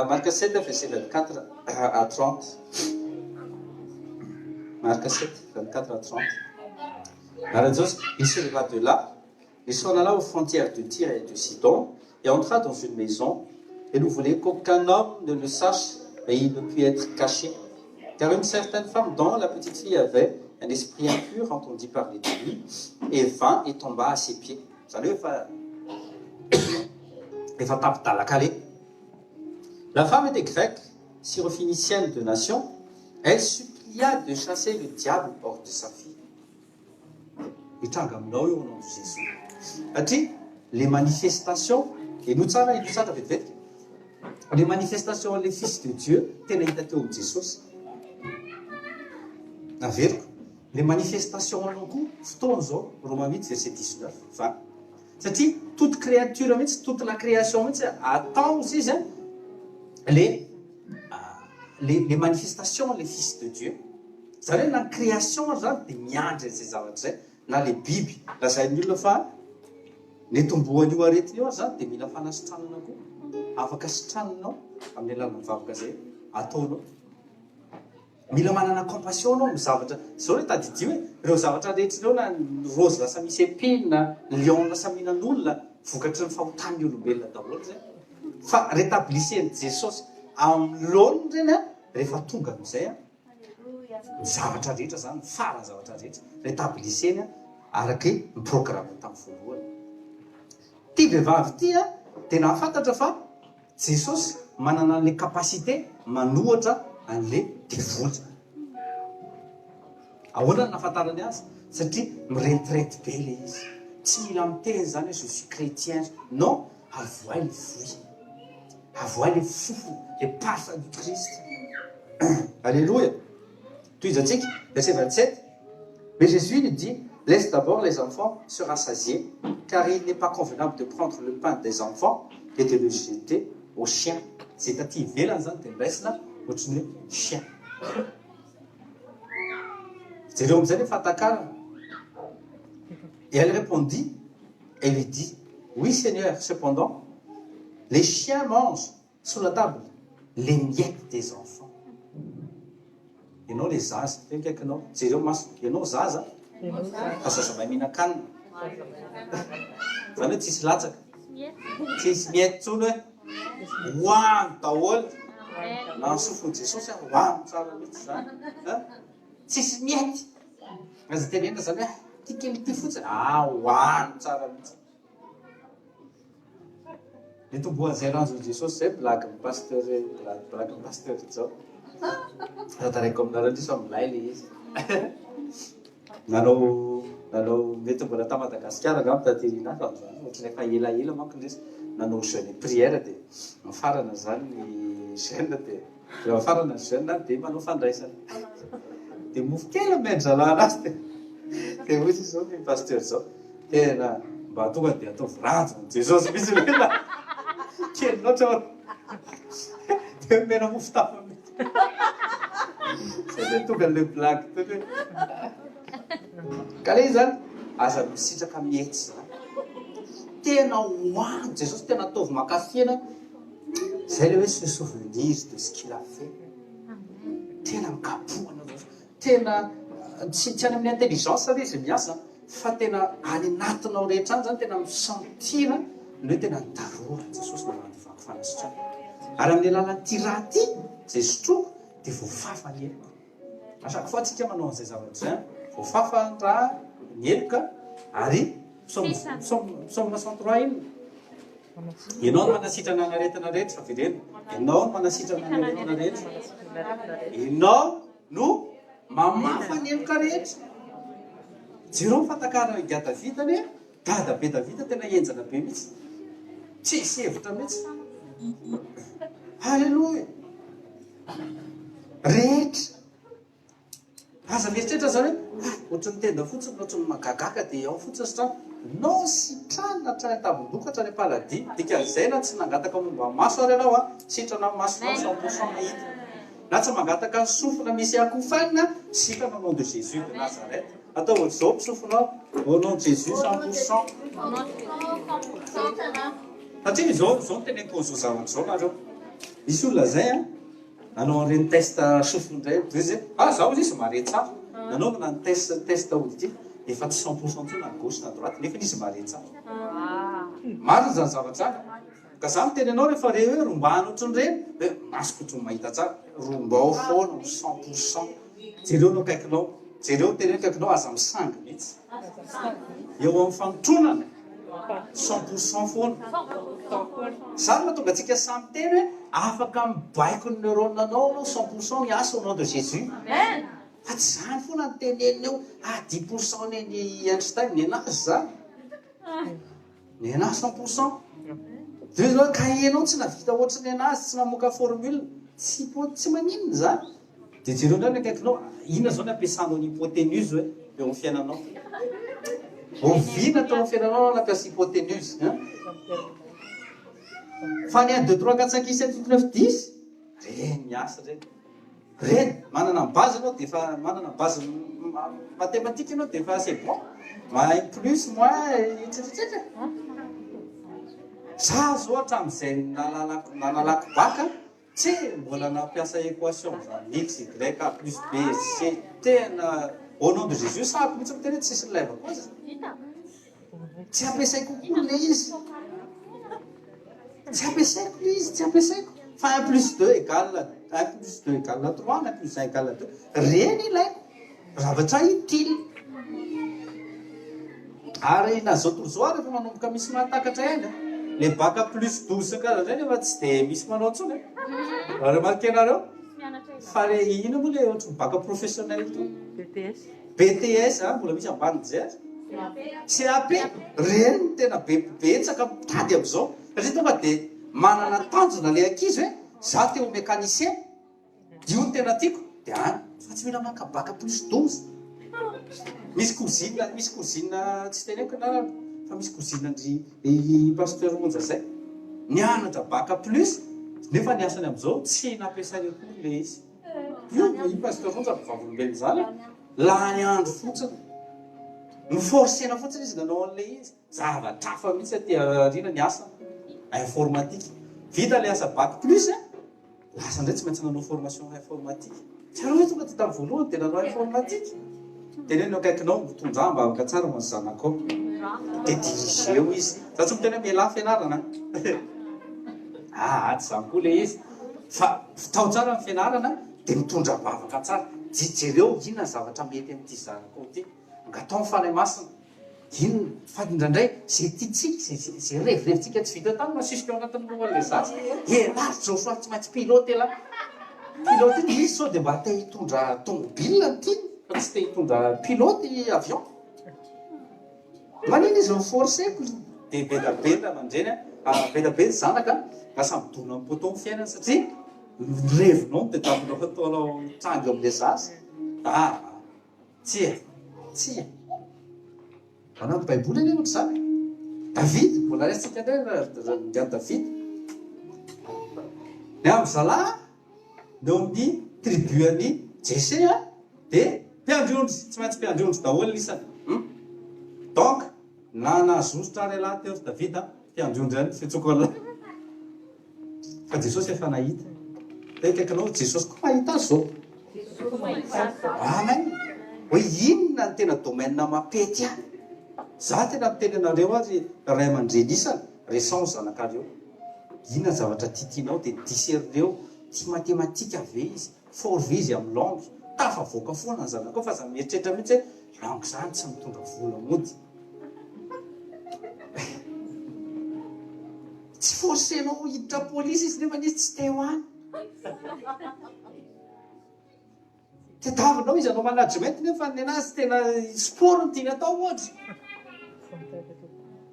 Marc 7, verset 24 à 30. Marc 7, 24 à 30. Alors, il se leva de là, il s'en alla aux frontières de Tyr et de Sidon, et entra dans une maison, et nous voulait qu'aucun homme ne le sache, et il ne put être caché. Car une certaine femme dont la petite fille avait un esprit impur entendit parler de lui, et vint et tomba à ses pieds. La femme était grecque, syrophénicienne de nation. Elle supplia de chasser le diable hors de sa fille. Les manifestations, et nous savons, les manifestations, les fils de Dieu, Jésus. Les manifestations en coup, Romains 8, verset 19, 20. C'est-à-dire, toute créature, toute la création, attend aussi les manifestations, les fils de Dieu. C'est-à-dire, la création, des miandres, ces avatres, dans les Bibles, là, ça est nul le faire. Les tombeaux du arrêté, des mille afin de se traîner, afin de se traîner, amener la vavgazé, à ton mila manana compassion anao mizavatra zao hoe tadidy hoe ireo zavatra rehetra ireo na rozy lasa misy épine, lion lasa mihinan'olona vokatry ny fahotany olombelona daholo zay. Fa rétablisseny Jesosy amin'ny laoniny reny rehefa tonga amin'izay ny zavatra rehetra zany farany zavatra rehetra rétablisseny araka miprograme tamin'ny voalohany. Ty vehivavy ty dia nahafantatra fa Jesosy manana an'le capacité manohatra an'le devoly. Ahoana ny nahafantarany azy? Satria miretirety be le izy. Tsy mila miteny zany hoe je suis chrétien. Non, avoa le fruit. Avoa le fofo, le parfum du Christ. Alléluia. Verset 27. Mais Jésus lui dit, laisse d'abord les enfants se rassasier, car il n'est pas convenable de prendre le pain des enfants et de le jeter aux chiens. C'est-à-dire, velany zany dia raisina ohatrany hoe chien. Jereo amin'izay ny fahatakarana. Et elle répondit, elle lui dit, oui Seigneur, cependant, les chiens mangent sous la table les miettes des enfants. Ianao le zaza, teny kaiky anao, jereo maso, ianao zaza, fa zaza mahay mihinan-kanina. Zany hoe tsisy latsaka, tsisy miety tsony hoe hoany daholo. Na ny sofony Jesosy hoany tsara mihitsy zany. Tsisy miety. Aza tenena zany hoe ty kely ty fotsiny, hoany tsara mihitsy. Le tomboan'izay ranjo Jesosy zay blague-ny pasteur zao. Tantaraiko aminareo ndrisy amin'ilay le izy. Nanao mety mbola ta Madagasikara angamba taterina fa ohatrany efa elaela manko ndrisy nanao jeûne prière dia mafarana zany ny jeûne dia mafarana ny jeûne dia manao fandraisana. Dia mofo kely miandralana azy dia hoy zao ny pasteur zao tena mba tonga dia ataovy ranjo Jesosy misy lena kely loatra dia mena mofo tafa mihitsy. Satria tonga le blague tony hoe ka le zany aza misitraka mihetsy zany. Tena hoany Jesosy tena ataovy makafiana zay le hoe se souvenir de ce qu'il a fait tena mikapohana tena tsy any amin'ny intelligence le izy miasa fa tena any anatinao rehetra any zany tena misentira ny hoe tena nitarora jesosy nanano fakofanasotrana ary amin'ny alalan'ity raha ty zay sotroko dia voafafa ny eloka chaque fois tsika manao an'izay zavatra zay voafafa raha ny eloka ary psaume 63 iny ianao no manasitrana ny aretina rehetra virena ianao no manasitrana ny aretina rehetra ianao no mamafa ny eloka rehetra jereo fantakarana ga Davida ne dada be Davida tena enjana be mihitsy tsy hisy hevitra mihitsy halleloja rehetra aza mieritrehitra zany hoe ohatry ny tenda fotsiny ohatry ny magagaka dia ao fotsiny sotrano nao sitrana hatrany tabondokatra ny paladie dikan'izay na tsy nangataka momba maso ary ianao sitrana masonao 100% mahita na tsy mangataka ny sofina misy akofanina sitrana au nom de Jésus de Nazareth atao ohatr'izao mpisofinao au nom de Jésus 100%. Satria zao teneniko zao zavatra zao nareo misy olona zay nanao an'ireny test sofindray zay zaho izy mare tsara nanaovana ny test olo ity efa tsy 100% tsona na gauche na droite nefa izy mare tsara marina zany zavatra any ka za miteny anao rehefa re hoe rombana ohatrin'ireny hoe masoko otrony mahita tsara rombao foana 100% jereo no akaikinao jereo teny akaikinao aza misangy mihitsy eo amin'ny fanotronana 100% foana zany mahatonga atsika samy teny hoe afaka mibaiko ny neuronanao 100% miasa au nom de Jésus fa tsy zany foana ny tenenina eo 10% ny Einstein ny anazy zany ny anazy 100% de zao kahienao tsy navita ohatry ny anazy tsy mamoaka formule tsy maninona zany dia jereo ndray ny akaikinao inona zao ny ampiasanao ny hypoténuse hoe eo amin'ny fiainanao ovina tao amin'ny fiainanao nampiasa hypoténuse fa ny 1 2 3 4 5 6 7 8 9 10 reny miasa reny reny manana ny base anao dia efa manana ny base mathématique anao dia efa c'est bon mahay plus moins etsetsetra za zao hatramin'izay nanalako baka tsy mbola nampiasa équation zany x y a plus b c tena au nom de Jésus sahako mihitsy miteny hoe tsisy laiva koa tsy ampiasaiko kokoa le izy tsy ampiasaiko le izy tsy ampiasaiko fa 1 plus 2 égale 1 plus 2 égale 3 1 plus 1 égale 2 reny ilaiko zavatra utile ary na zao tontolo zao rehefa manomboka misy mahatakatra ihany le baka plus 12 karaha zay nefa tsy dia misy manao tsony raha remarque anareo fa le ino moa le ohatry baka professionnel to BTS mbola misy ambany jery CAP reny tena betsaka mitady am'izao satria tonga dia manana tanjona le ankizy hoe za teo mécanicien io ny tena tiako dia any fa tsy mila maka baka plus 12 misy cousine tsy teneko na fa misy cousine ndry pasteur monja zay nianatra baka plus nefa ny asany am'izao tsy nampiasany akory le izy io pasteur monja mivavolombelona zany laha ny andro fotsiny ny forcena fotsiny izy nanao an'le izy zavatrafa mihitsy aty rina ny asa informatique vita le asa bac plus lasa ndray tsy maintsy nanao formation informatique tsy ary hoe tonga ty tamin'ny voalohany dia nanao informatique teneno akaikinao mitondra mba avaka tsara manzy zanakao dia dirigeo izy za tsy miteny hoe miala fianarana tsy zany koa le izy fa tao tsara ny fianarana dia mitondra bavaka tsara jereo inona zavatra mety amin'ity zanakao ty ngatao mifanahy masina ino fa indraindray zay tiatsika zay revirevitsika tsy vita tany masisika ao anatin'ny lohan'le zasy lasy zao soa tsy maintsy pilote la pilote iny izy sao dia mba te hitondra tomobile ty fa tsy te hitondra pilote avion maniny izy forceko dia bedabeda mandreny bedabe ny zanaka ka samydona amin'ny poton fiainana satria revinao dia taminao ataonao trangy amin'le zasy tsy manao baiboly any ohatra zany David mbola resitsika ndray ndiany David ny amin'ny zalahy neo amin'ny tribu any Jesse dia mpiandrondry tsy maintsy mpiandrondry daholo isany donc na nazosotra ary lahy teo David mpiandrondry any fitsoko fa jesosy efa nahita tekaikanao jesosy koa mahita azy zao amen hoe inona ny tena domaine mapety any za tena miteny anareo ary ray aman-drenisana resan zanakareo inona zavatra tiatianao dia diserneo ty matematika ve izy fort ve izy amin'ny langue tafavoaka foana ny zanakao fa za mieritreritra mihitsy hoe langue zany tsy mitondra vola mody tsy forcenao hiditra polisy izy nefa nizy tsy te hoany tadavinao izy anao management nefa ny anazy tena sport ny tiany atao ohatra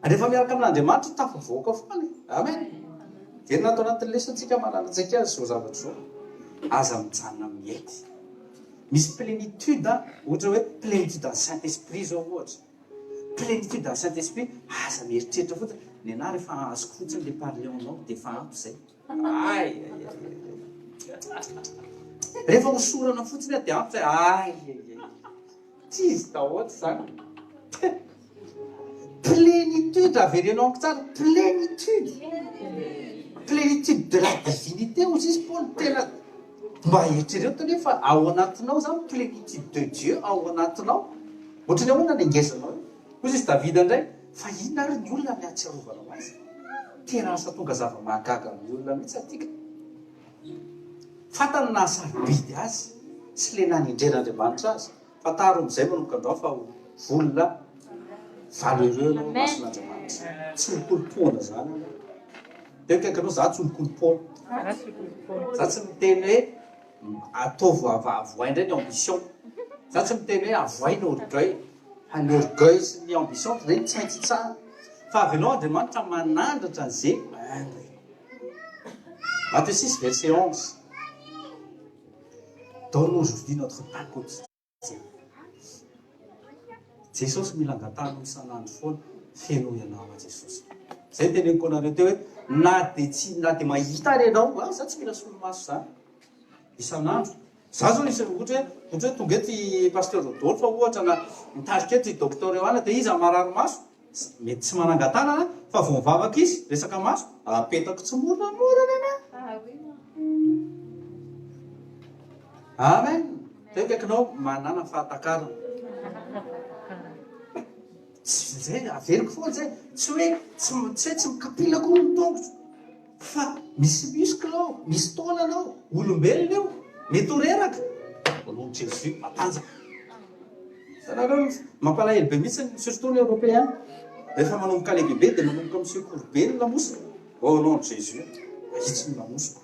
rehefa miaraka amin'Andriamanitra tafavoaka foana amen dia natao anatin'ny lesantsika mananantsika azy zao zavatra zao aza mijanona miety misy plénitude ohatra hoe plénitude en Saint-Esprit zao ohatra plénitude en Saint-Esprit aza mieritreritra fotsiny ny ana rehefa azoko fotsiny le parleonao dia efa ampy zay rehefa hosorana fotsiny dia ampy zay tsy izy tahoatra zany plénitude averenao anko tsara plénitude de la divinité ozy izy Paul tena mba eritrereto nefa ao anatinao zany plénitude de Dieu ao anatinao ohatrany ahoana ny angezanao ozy izy Davida indray fa inona ary ny olona miatsiarovana azy terasa tonga zava-mahagaga amin'ny olona mihitsy atika fatany nasarobidy azy sy le nanindren'Andriamanitra azy fa taro am'izay manomboka andao fa volona valeureux no mason'Andriamanitra tsy mikolopoana zany teo kaikanao za tsy mikolopoana za tsy miteny hoe ataovy avoay indray ny ambition za tsy miteny hoe avoay ny orgueil ny orgueil sy ny ambition reny tsy maintsy tsara fa avy anao Andriamanitra manandratra an'izay Matthieu 6 verset 11 donne aujourd'hui notre pain quotidien Jesosy mila angatahana isan'andro foana feno ianao a Jesosy zay teneniko anareo teo hoe na dia mahita ary ianao za tsy mila solomaso zany isan'andro za zao isy ohatra hoe tonga ety pasteur Rodolphe fa ohatra na mitarika eto i docteur Yohana dia izy marary maso mety tsy manangatahana fa vao mivavaka izy resaka maso apetako tsy moramorana ana amen teo kaikanao manana fahatakarana tsy zay averiko foana zay tsy hoe tsy mikapila koa ny tongotra fa misy muscle ao misy taolana ao olombelona eo mety ho reraka olono Jésus matanjaka sanareo mampalahelo be mihitsy surtout ny européen rehefa manomboka lehibe dia manomboka monsieur Courbet ny lamosina au nom de Jésus ahitsy ny lamosina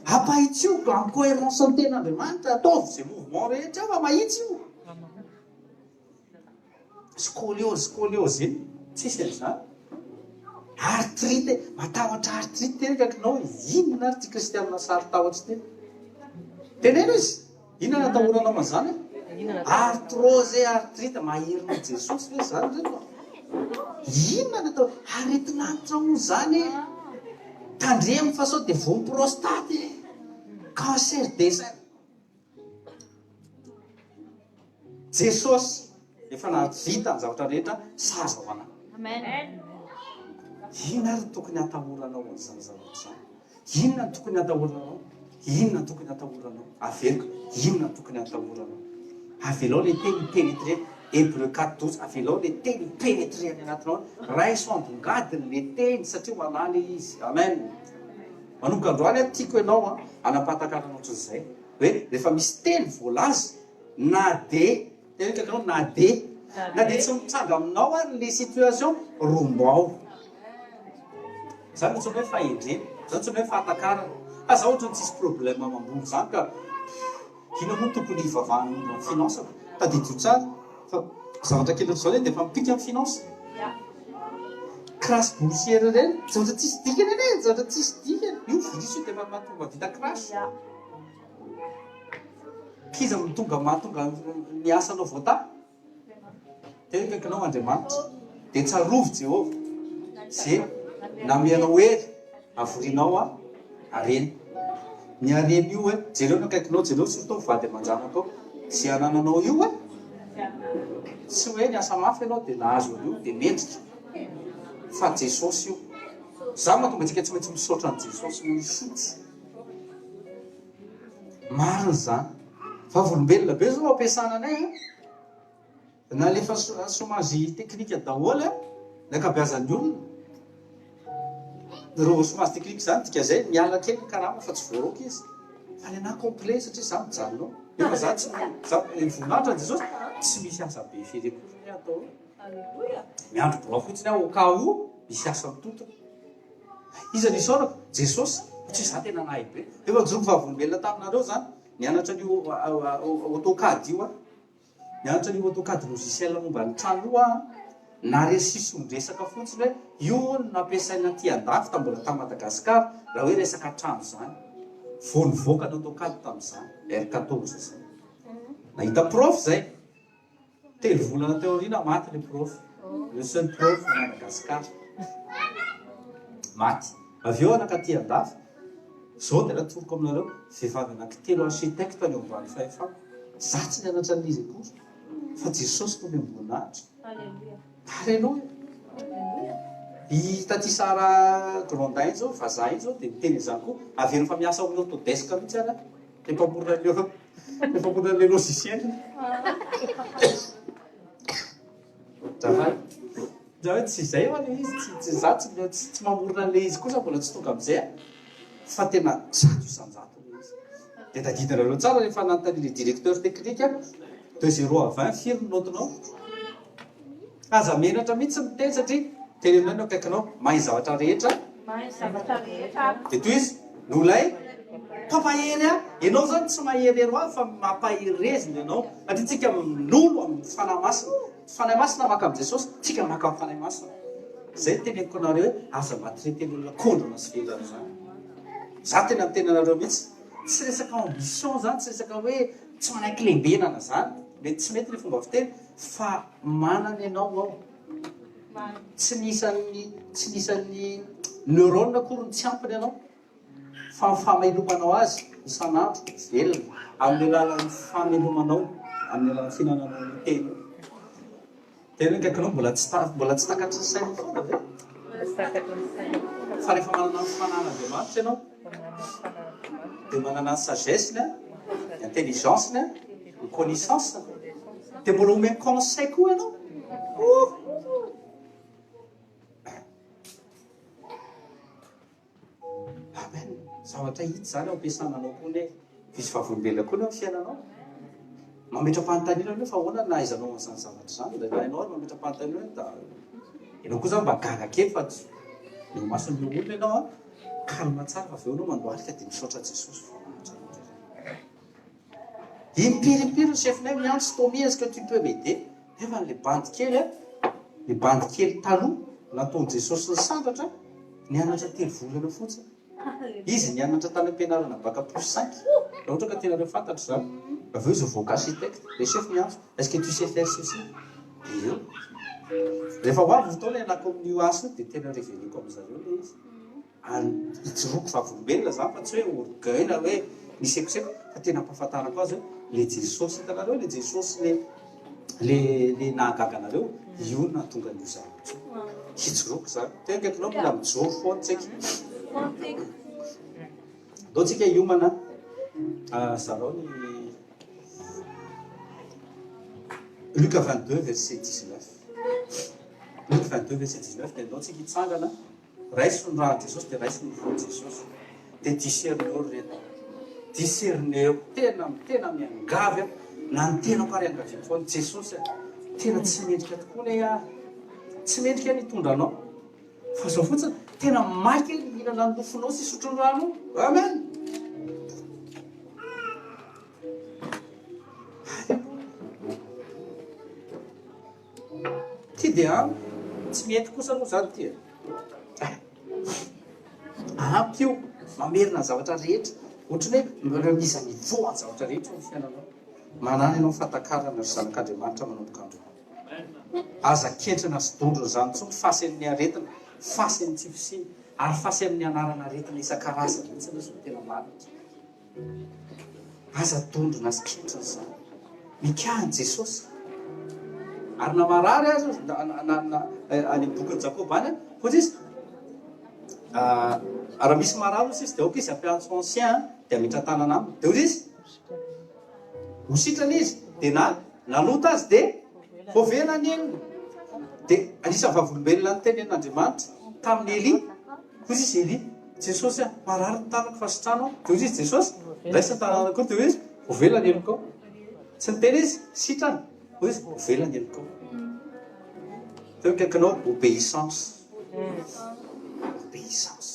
apahitsy io en cohérence ny ten'Andriamanitra ataovy zay mouvement rehetra fa mahitsy io scoliose iny tsisy an'izany artrite matahotra artrite teny kaikanao inona ary ty kristianina sary tahotra teny tenena izy inona natahoranao mazany artrose artrite maherinao Jesosy ve zany reo inona natao aretinanitra ho zany tandremy fa sao dia vomy prostate cancer des seins Jesosy efa navita ny zavatra rehetra saza ho anahy inona ary tokony hatahoranao an'izany zavatra zany inona ny tokony hatahoranao inona ny tokony hatahoranao averiko inona ny tokony hatahoranao avelao le teny pénétré Hébreux 4:12 avelao le teny pénétré any anatinao ray soambongadiny le teny satria manany izy amen manomboka androany tiako ianao anapahatakarana ohatr'izay hoe rehefa misy teny voalaza na dia teny kaikanao na dia tsy mitranga aminao ary le situation rombao zany ohatrany hoe fahendrena zany ohatrany hoe fahatakarana za ohatrany tsisy problème mambony zany ka ina moa tokony hivavahany amin'ny finance tadidio tsara fa zavatra kely ohatr'izao dia efa mipika amin'ny finance crasse boursière reny zavatra tsisy dikany ane zavatra tsisy dikany io virus io dia efa mahatonga vita crasse kiza mitonga mahatonga ny asanao voata teny kaikanao Andriamanitra dia tsarovy Jehova zay namianao hery avorinao areny ny areny io jereo nakaikinao jereo surtout vady aman-janako zay anananao io tsy hoe ny asa mafy ianao dia nahazo an'io dia mendrika fa Jesosy io za mahatonga antsika tsy maintsy misaotra an' jesosy misotsy mariny zany fa volombelona be zao ampiasana anay na lefa somazy teknika daholo ny akabeazan'ny olona reo somazy teknika zany dika zay miala kely karama fa tsy voaroky izy fa le na complet satria za mijanonao efa za tsy voninahitra an' jesosy tsy misy asa be firekory atao miandro boa fotsiny aho ka o misy asa mitotona iza nisaorako jesosy tsy za tena nahay be efa joroko fahavolombelona taminareo zany nianatra an'io autocad io nianatra an'io autocad logiciel momba ny trano io na resisy ondresaka fotsiny hoe io nampiasaina ty andafy tambola ta Madagasikara raha hoe resaka trano zany voanivoaka ny autocad tamin'izany R14 zany nahita prof zay telo volana teoriana maty le prof le seul prof à Madagasikara maty avy eo anakaty andafy zao tena toroko aminareo vehivavy anankitelo architecte any ambany fahefako za tsy nianatra an'izy akory fa jesosy no miamboninahitra alleloia itaty sara grandin zao vazaha iny zao dia miteny izany koa avy rehefa miasa amin'ny autodesk mihitsy ara tempamorona le logiciel za hoe tsy zay fa le izy za tsy mamorona le izy kosa mbola tsy tonga am'izay fa tena zato isanjato le izy dia tadidinareo tsara rehefa nanontany le directeur technique de 0 à 20 firy ny notinao aza menatra mihitsy miteny satria tenenao no akaikinao mahay zavatra rehetra dia toy izy nolay pampahery a ianao zany tsy maherery ho fa mampaherezina ianao satria tsika minolo amin'ny fanahy masina fanahy masina maka amin'i jesosy tsika maka amin'ny fanahy masina zay teneniko anareo hoe aza mahatreteny olona kondrona sy velana zany za tena miteny anareo mihitsy tsy resaka ambition zany tsy resaka hoe tsy manaiky lembenana zany mety tsy mety le fomba fiteny fa manana ianao ao tsy nisan'ny neurone akory ny tsy ampiny ianao fa mifamahilomanao azy isan'andro velona amin'ny alalan'ny famelomanao amin'ny alalan'ny finananao ny teny tena kaikanao mbola tsy takatry ny saina foana ve fa rehefa manana ny fanan'Andriamanitra ianao dia manana ny sagesse ny intelligence ny connaissance dia mbola omeny conseil koa ianao amen zavatra hity zany ao ampiasananao koa ne visy fahavolombelona koa ne amin'ny fiainanao mametra-panontaniana hoe fa ahoana nahaizanao an'izany zavatra zany da hainao ary mametra-panontaniana da ianao koa zany mba gaga kely fa eo mason'le olona ianao kalma tsara fa avy eo anao mandoalika dia misaotra jesosy impirimpiri chefinay miantso Tommy est-ce que tu peux m'aider nefa le bandy kely le bandy kely taloha nataon'i jesosy ny santatra nianatra telo volana fotsiny izy nianatra tany am-pianarana baka plus 5 raha ohatra ka tena reo fantatra zany avy eo izy voaka architecte le chef miantso est-ce que tu sais faire ceci io rehefa ho avy fotoana ianako amin'io asa dia tena révéleko amin'izareo le izy itsiroko fahavolombelona zany fa tsy hoe orgueil hoe nisekoseko fa tena ampahafantarako azy hoe le jesosy hitanareo le jesosy le nahagaga anareo io na tonga an'io zavatra hitsiroko zany tena kaikinao mbola mijoro foana tsaiky dao tsika hiomana zarao ny Luc 22 verset 19 Luc 22 verset 19 dia andao tsika hitsangana raiso ny raha jesosy dia raiso ny foany jesosy dia discerneo reto discerneo tena miangavy na ny tenako ary angavy foany jesosy tena tsy mendrika tokoa ne tsy mendrika ny hitondra anao fa zao fotsiny tena maiky mihinana ny nofonao sy sotro ny rano amen ty dia tsy mety kosa aloha zany ty ampy io mamerina zavatra rehetra ohatrany hoe remise à niveau ny zavatra rehetra ny fiainanao manana ianao fatakarana ry zanak'Andriamanitra manomboka andro aza kentrana sy dondrony zany tsony fasy amin'ny aretina fasy amin'ny tsy fisiny ary fasy amin'ny anarana aretina isan-karazany mihitsy anazy tena maritra aza dondrona sy kentrana zany mikahany jesosy ary na marary azy any bokyny Jakoba any ohatsy izy raha misy marano izy dia oka izy ampiantso ancien dia mitra tanana aminy dia ozy izy hositrana izy dia nanota azy dia voavelany eny dia anisan'ny vavolombelona ny teny en'Andriamanitra tamin'ny Eli ozy izy Eli Jesosy marary ny tanako fasitrano dia ozy izy Jesosy raisa ny tanana koa dia ozy izy voavelany eny koa tsy ny teny izy sitrana ozy izy voavelany eny koa dia kaikanao obéissance obéissance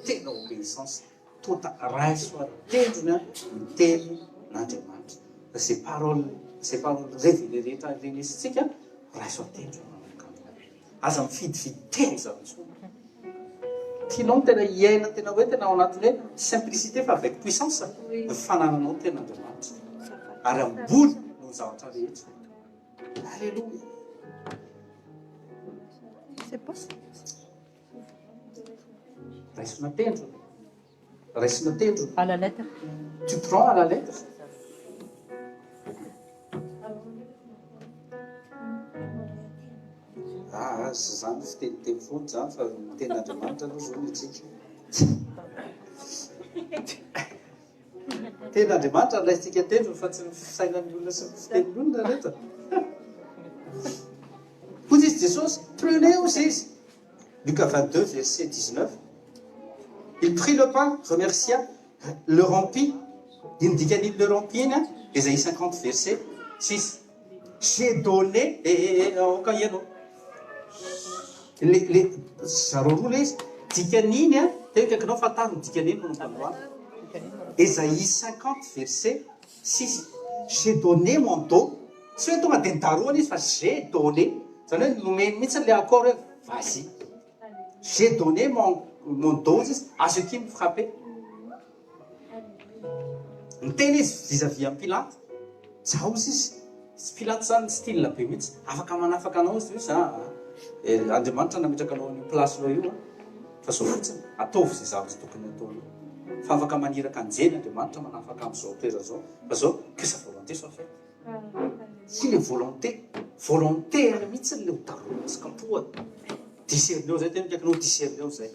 tena obéissance tota raiso atendrony ny teny n'Andriamanitra ces paroles révélées rehetra renesitsika raiso atendrony aza mifidifidy teny zavatra tianao tena iaina tena hoe tena ao anatin'ny hoe simplicité fa avec puissance ny fanananao tena Andriamanitra ary amboly no zavatra rehetra alléluia raisina tendrony à la lettre. Tu prends à la lettre. Zany fiteniteny foana zany fa tenin'Andriamanitra aloha zao mitsika tenin'Andriamanitra raisitsika tendrony fa tsy ny fisainan'ny olona sy ny fitenin'ny olona rehetra hozy izy Jesosy prenez ozy izy Lucas 22 verset 19 il prit le pain remercia le rompit iny dikan'iny le rompit iny Ésaïe 50 verset 6 j'ai donné oka ianao zareo roa le izy dikan'iny tena kaikanao fantariny dikan'iny manompandoana Ésaïe 50 verset 6 j'ai donné mon dos tsy hoe tonga dia nidaroana izy fa j'ai donné zany hoe nomeny mihitsy le accord hoe vas-y j'ai donné mon dos izy à ceux qui me frappaient miteny izy vis-à-vis amin'ny Pilate zaho izy izy Pilate zany style be mihitsy afaka manafaka anao izy za Andriamanitra nametraka anao amin'ny place loha io fa zao fotsiny ataovy izay zavatra tokony ataonao fa afaka maniraka anjeny Andriamanitra manafaka amin'izao toera zao fa zao que sa volonté soit faite si le volontaire mihitsy le hotaronatsika mpoa discerneo zay tena kaikanao discerneo zay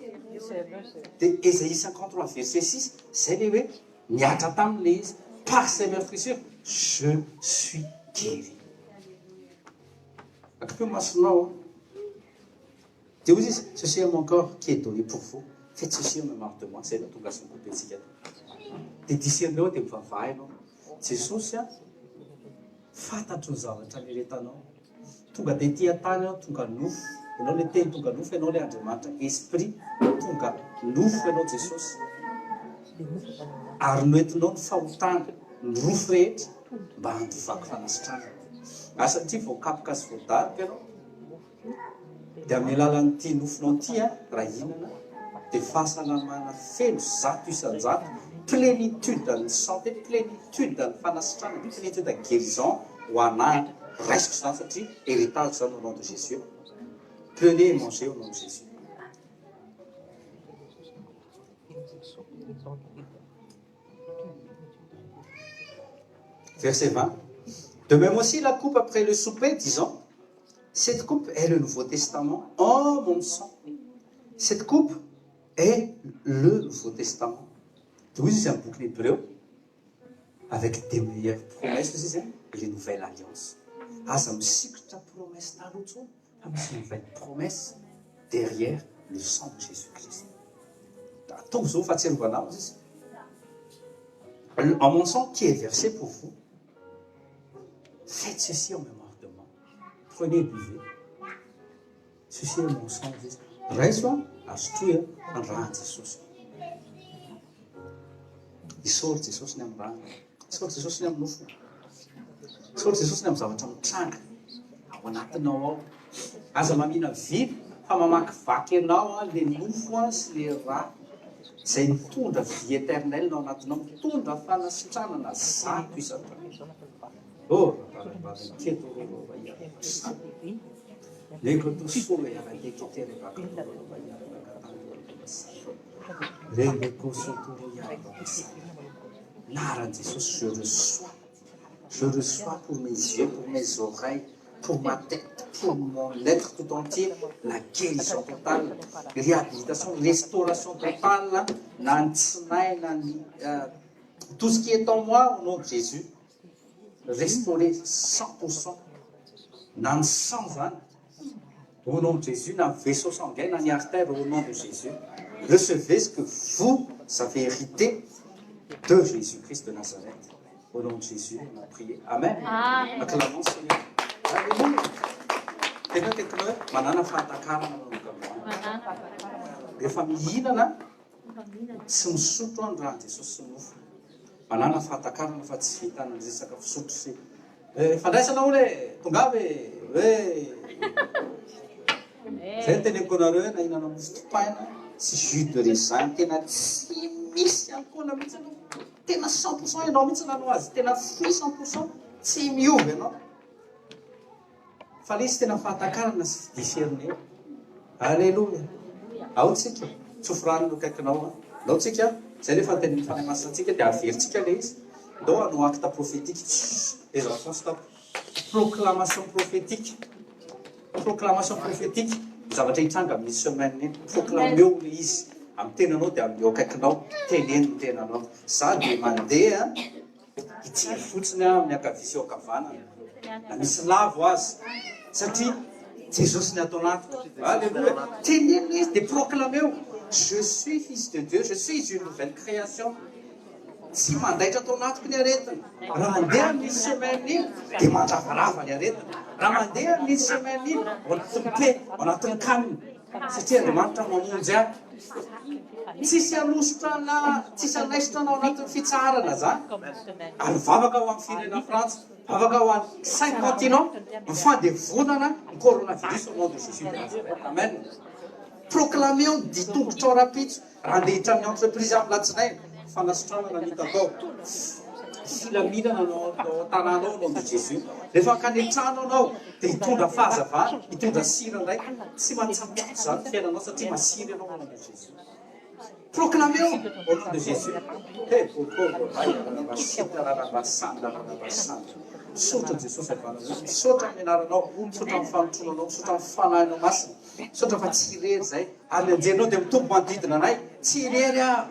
dia Ésaïe 53 verset 6 zay le hoe miatra tamin'le izy par ses meurtrissures je suis guéri akapio masonao dia ozy izy ceci est mon corps qui est donné pour vous faites ceci en mémoire de moi zay no tonga sy mikopentsika dia discerneo dia mivavahinao Jesosy fantatro ny zavatra niretanao tonga dia tia tany ao tonga nofo ianao le teny tonga nofo ianao le Andriamanitra esprit tonga nofo ianao Jesosy ary noentinao ny fahotana ny rofo rehetra mba handovaky fanasitrana satria voakapoka sy voadarika ianao dia amin'ny alalan'ity nofonao ity raha hinana dia fahasalamana feno zato isan-jato plénitude de santé plénitude de fanasitrana plénitude de guérison ho anahy raisiko zany satria héritage zany au nom de Jésus prenez et mangez au nom de Jésus verset 20 de même aussi la coupe après le souper disant cette coupe est le Nouveau Testament en mon sang cette coupe est le Nouveau Testament dia ozy izy amin'ny boky l'Hébreu avec des meilleures promesses izy izy les nouvelles alliances aza misikotra promesse taloha tsony fa misy nouvelle promesse derrière le sang de Jésus-Christ ataovy zao fahatsiarovana azy izy en mon sang qui est versé pour vous faites ceci en mémoire de moi prenez et buvez ceci est mon sang izy raiso azotroy ny rahan'i Jesosy isôry Jesosy ny amin'ny rano isôry Jesosy ny amin'ny nofo isôry Jesosy ny amin'ny zavatra mitranga ao anatinao ao aza mamina vily fa mamakivaky ianao le nofo sy le raha izay mitondra vie éternelle nao anatinao mitondra fanasitranana zato isan-taona Lego tu sole alla deketere Jésus, je reçois pour mes yeux, pour mes oreilles, pour ma tête, pour mon être tout entier, la guérison totale, réhabilitation, restauration totale, tout ce qui est en moi, au nom de Jésus, restauré 100%, dans sans ans, au nom de Jésus, dans le vaisseau sanguin, dans l'artère, au nom de Jésus, recevez ce que vous avez hérité de Jésus-Christ de Nazareth. Au nom de Jésus, on a prié. Amen. Acclamons Seigneur. Alléluia. Tena teknoloji manana fahatakarana rehefa mihinana sy misotro any raha Jesosy sy nofo. Manana fahatakarana fa tsy vitana resaka fisotro sy fandraisana hoe tongavy hoe zay ny teneniko anareo na hinana mofo topaina sy jus de raisin tena tsy misy alcool mihitsy anao tena 100% ianao mihitsy nanao azy tena fruit 100% tsy miovy ianao fa le izy tena fahatakarana sy discerner. Alléluia. Ao tsika tsofrano akaikinao ndao tsika zay le fanteniny fanahy masintsika dia averintsika le izy ndao hanao acte prophétique les enfants stop proclamation prophétique zavatra hitranga amin'ny semaine iny proclameo le izy amin'ny tenanao dia amin'ny akaikinao teneny ny tenanao za dia mandeha itsy fotsiny amin'ny akavia sy ankavanana na misy lavo azy satria Jesosy ny atao anatiko. Alléluia. Teneny izy dia proclameo je suis fils de Dieu, je suis une nouvelle création. Tsy mandaitra atao anatiko ny aretina. Raha mandeha amin'ny semaine iny dia mandravarava ny aretina. Raha mandeha amin'ny semaine iny ao anatin'ny pe, ao anatin'ny kanina. Satria Andriamanitra mamonjy ahy. Tsisy anositra na tsisy anaisitra anao anatin'ny fitsarana zany. Ary vavaka ho amin'ny firenena Frantsa, vavaka ho amin'ny 5 continents, mifandevonana ny coronavirus au nom de Jésus de Nazareth. Amen. Proclameo ditongotra ao rapitso raha andehitra amin'ny entreprise amin'ny latsinainy fanasitranana ny hitako filaminana ao tanànao au nom de Jésus. Rehefa kanetrano anao dia hitondra fahazavana, hitondra sira ndray tsy mahatsambiato zany fiainanao satria masiry ianao au nom de Jésus. Proclamez au nom de Jésus. Sotra Jesosy avanana. Sotra amin'ny anaranao, sotra amin'ny fanotronanao, sotra amin'ny fanahinao masina. Sotra fa tsy irery zay. Ary anjerenao dia mitombo manodidina anay. Tsy irery aho.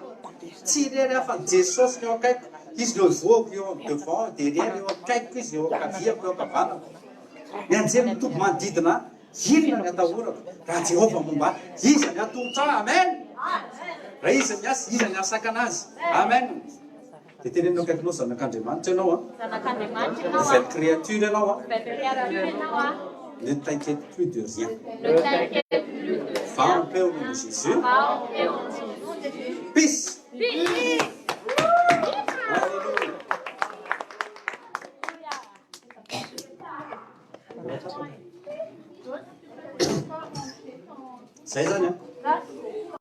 Tsy irery aho fa Jesosy ny eo akaiko. Izy eo voako eo amin'ny devant, derrière eo akaiko izy eo ankaviako eo ankavanana. Ny anjery mitombo manodidina ahy. Inona ny atahorako? Raha Jehovah momba izy ny atolotra ahy. Amen. Raha izy miasa, izy ny asaka anazy. Amen. Dia tenenina akaikinao zanak'Andriamanitra ianao nouvelle créature ianao ne t'inquiète plus de rien. Va en paix au nom de Jésus. Peace. Alléluia. 16 ans, hein?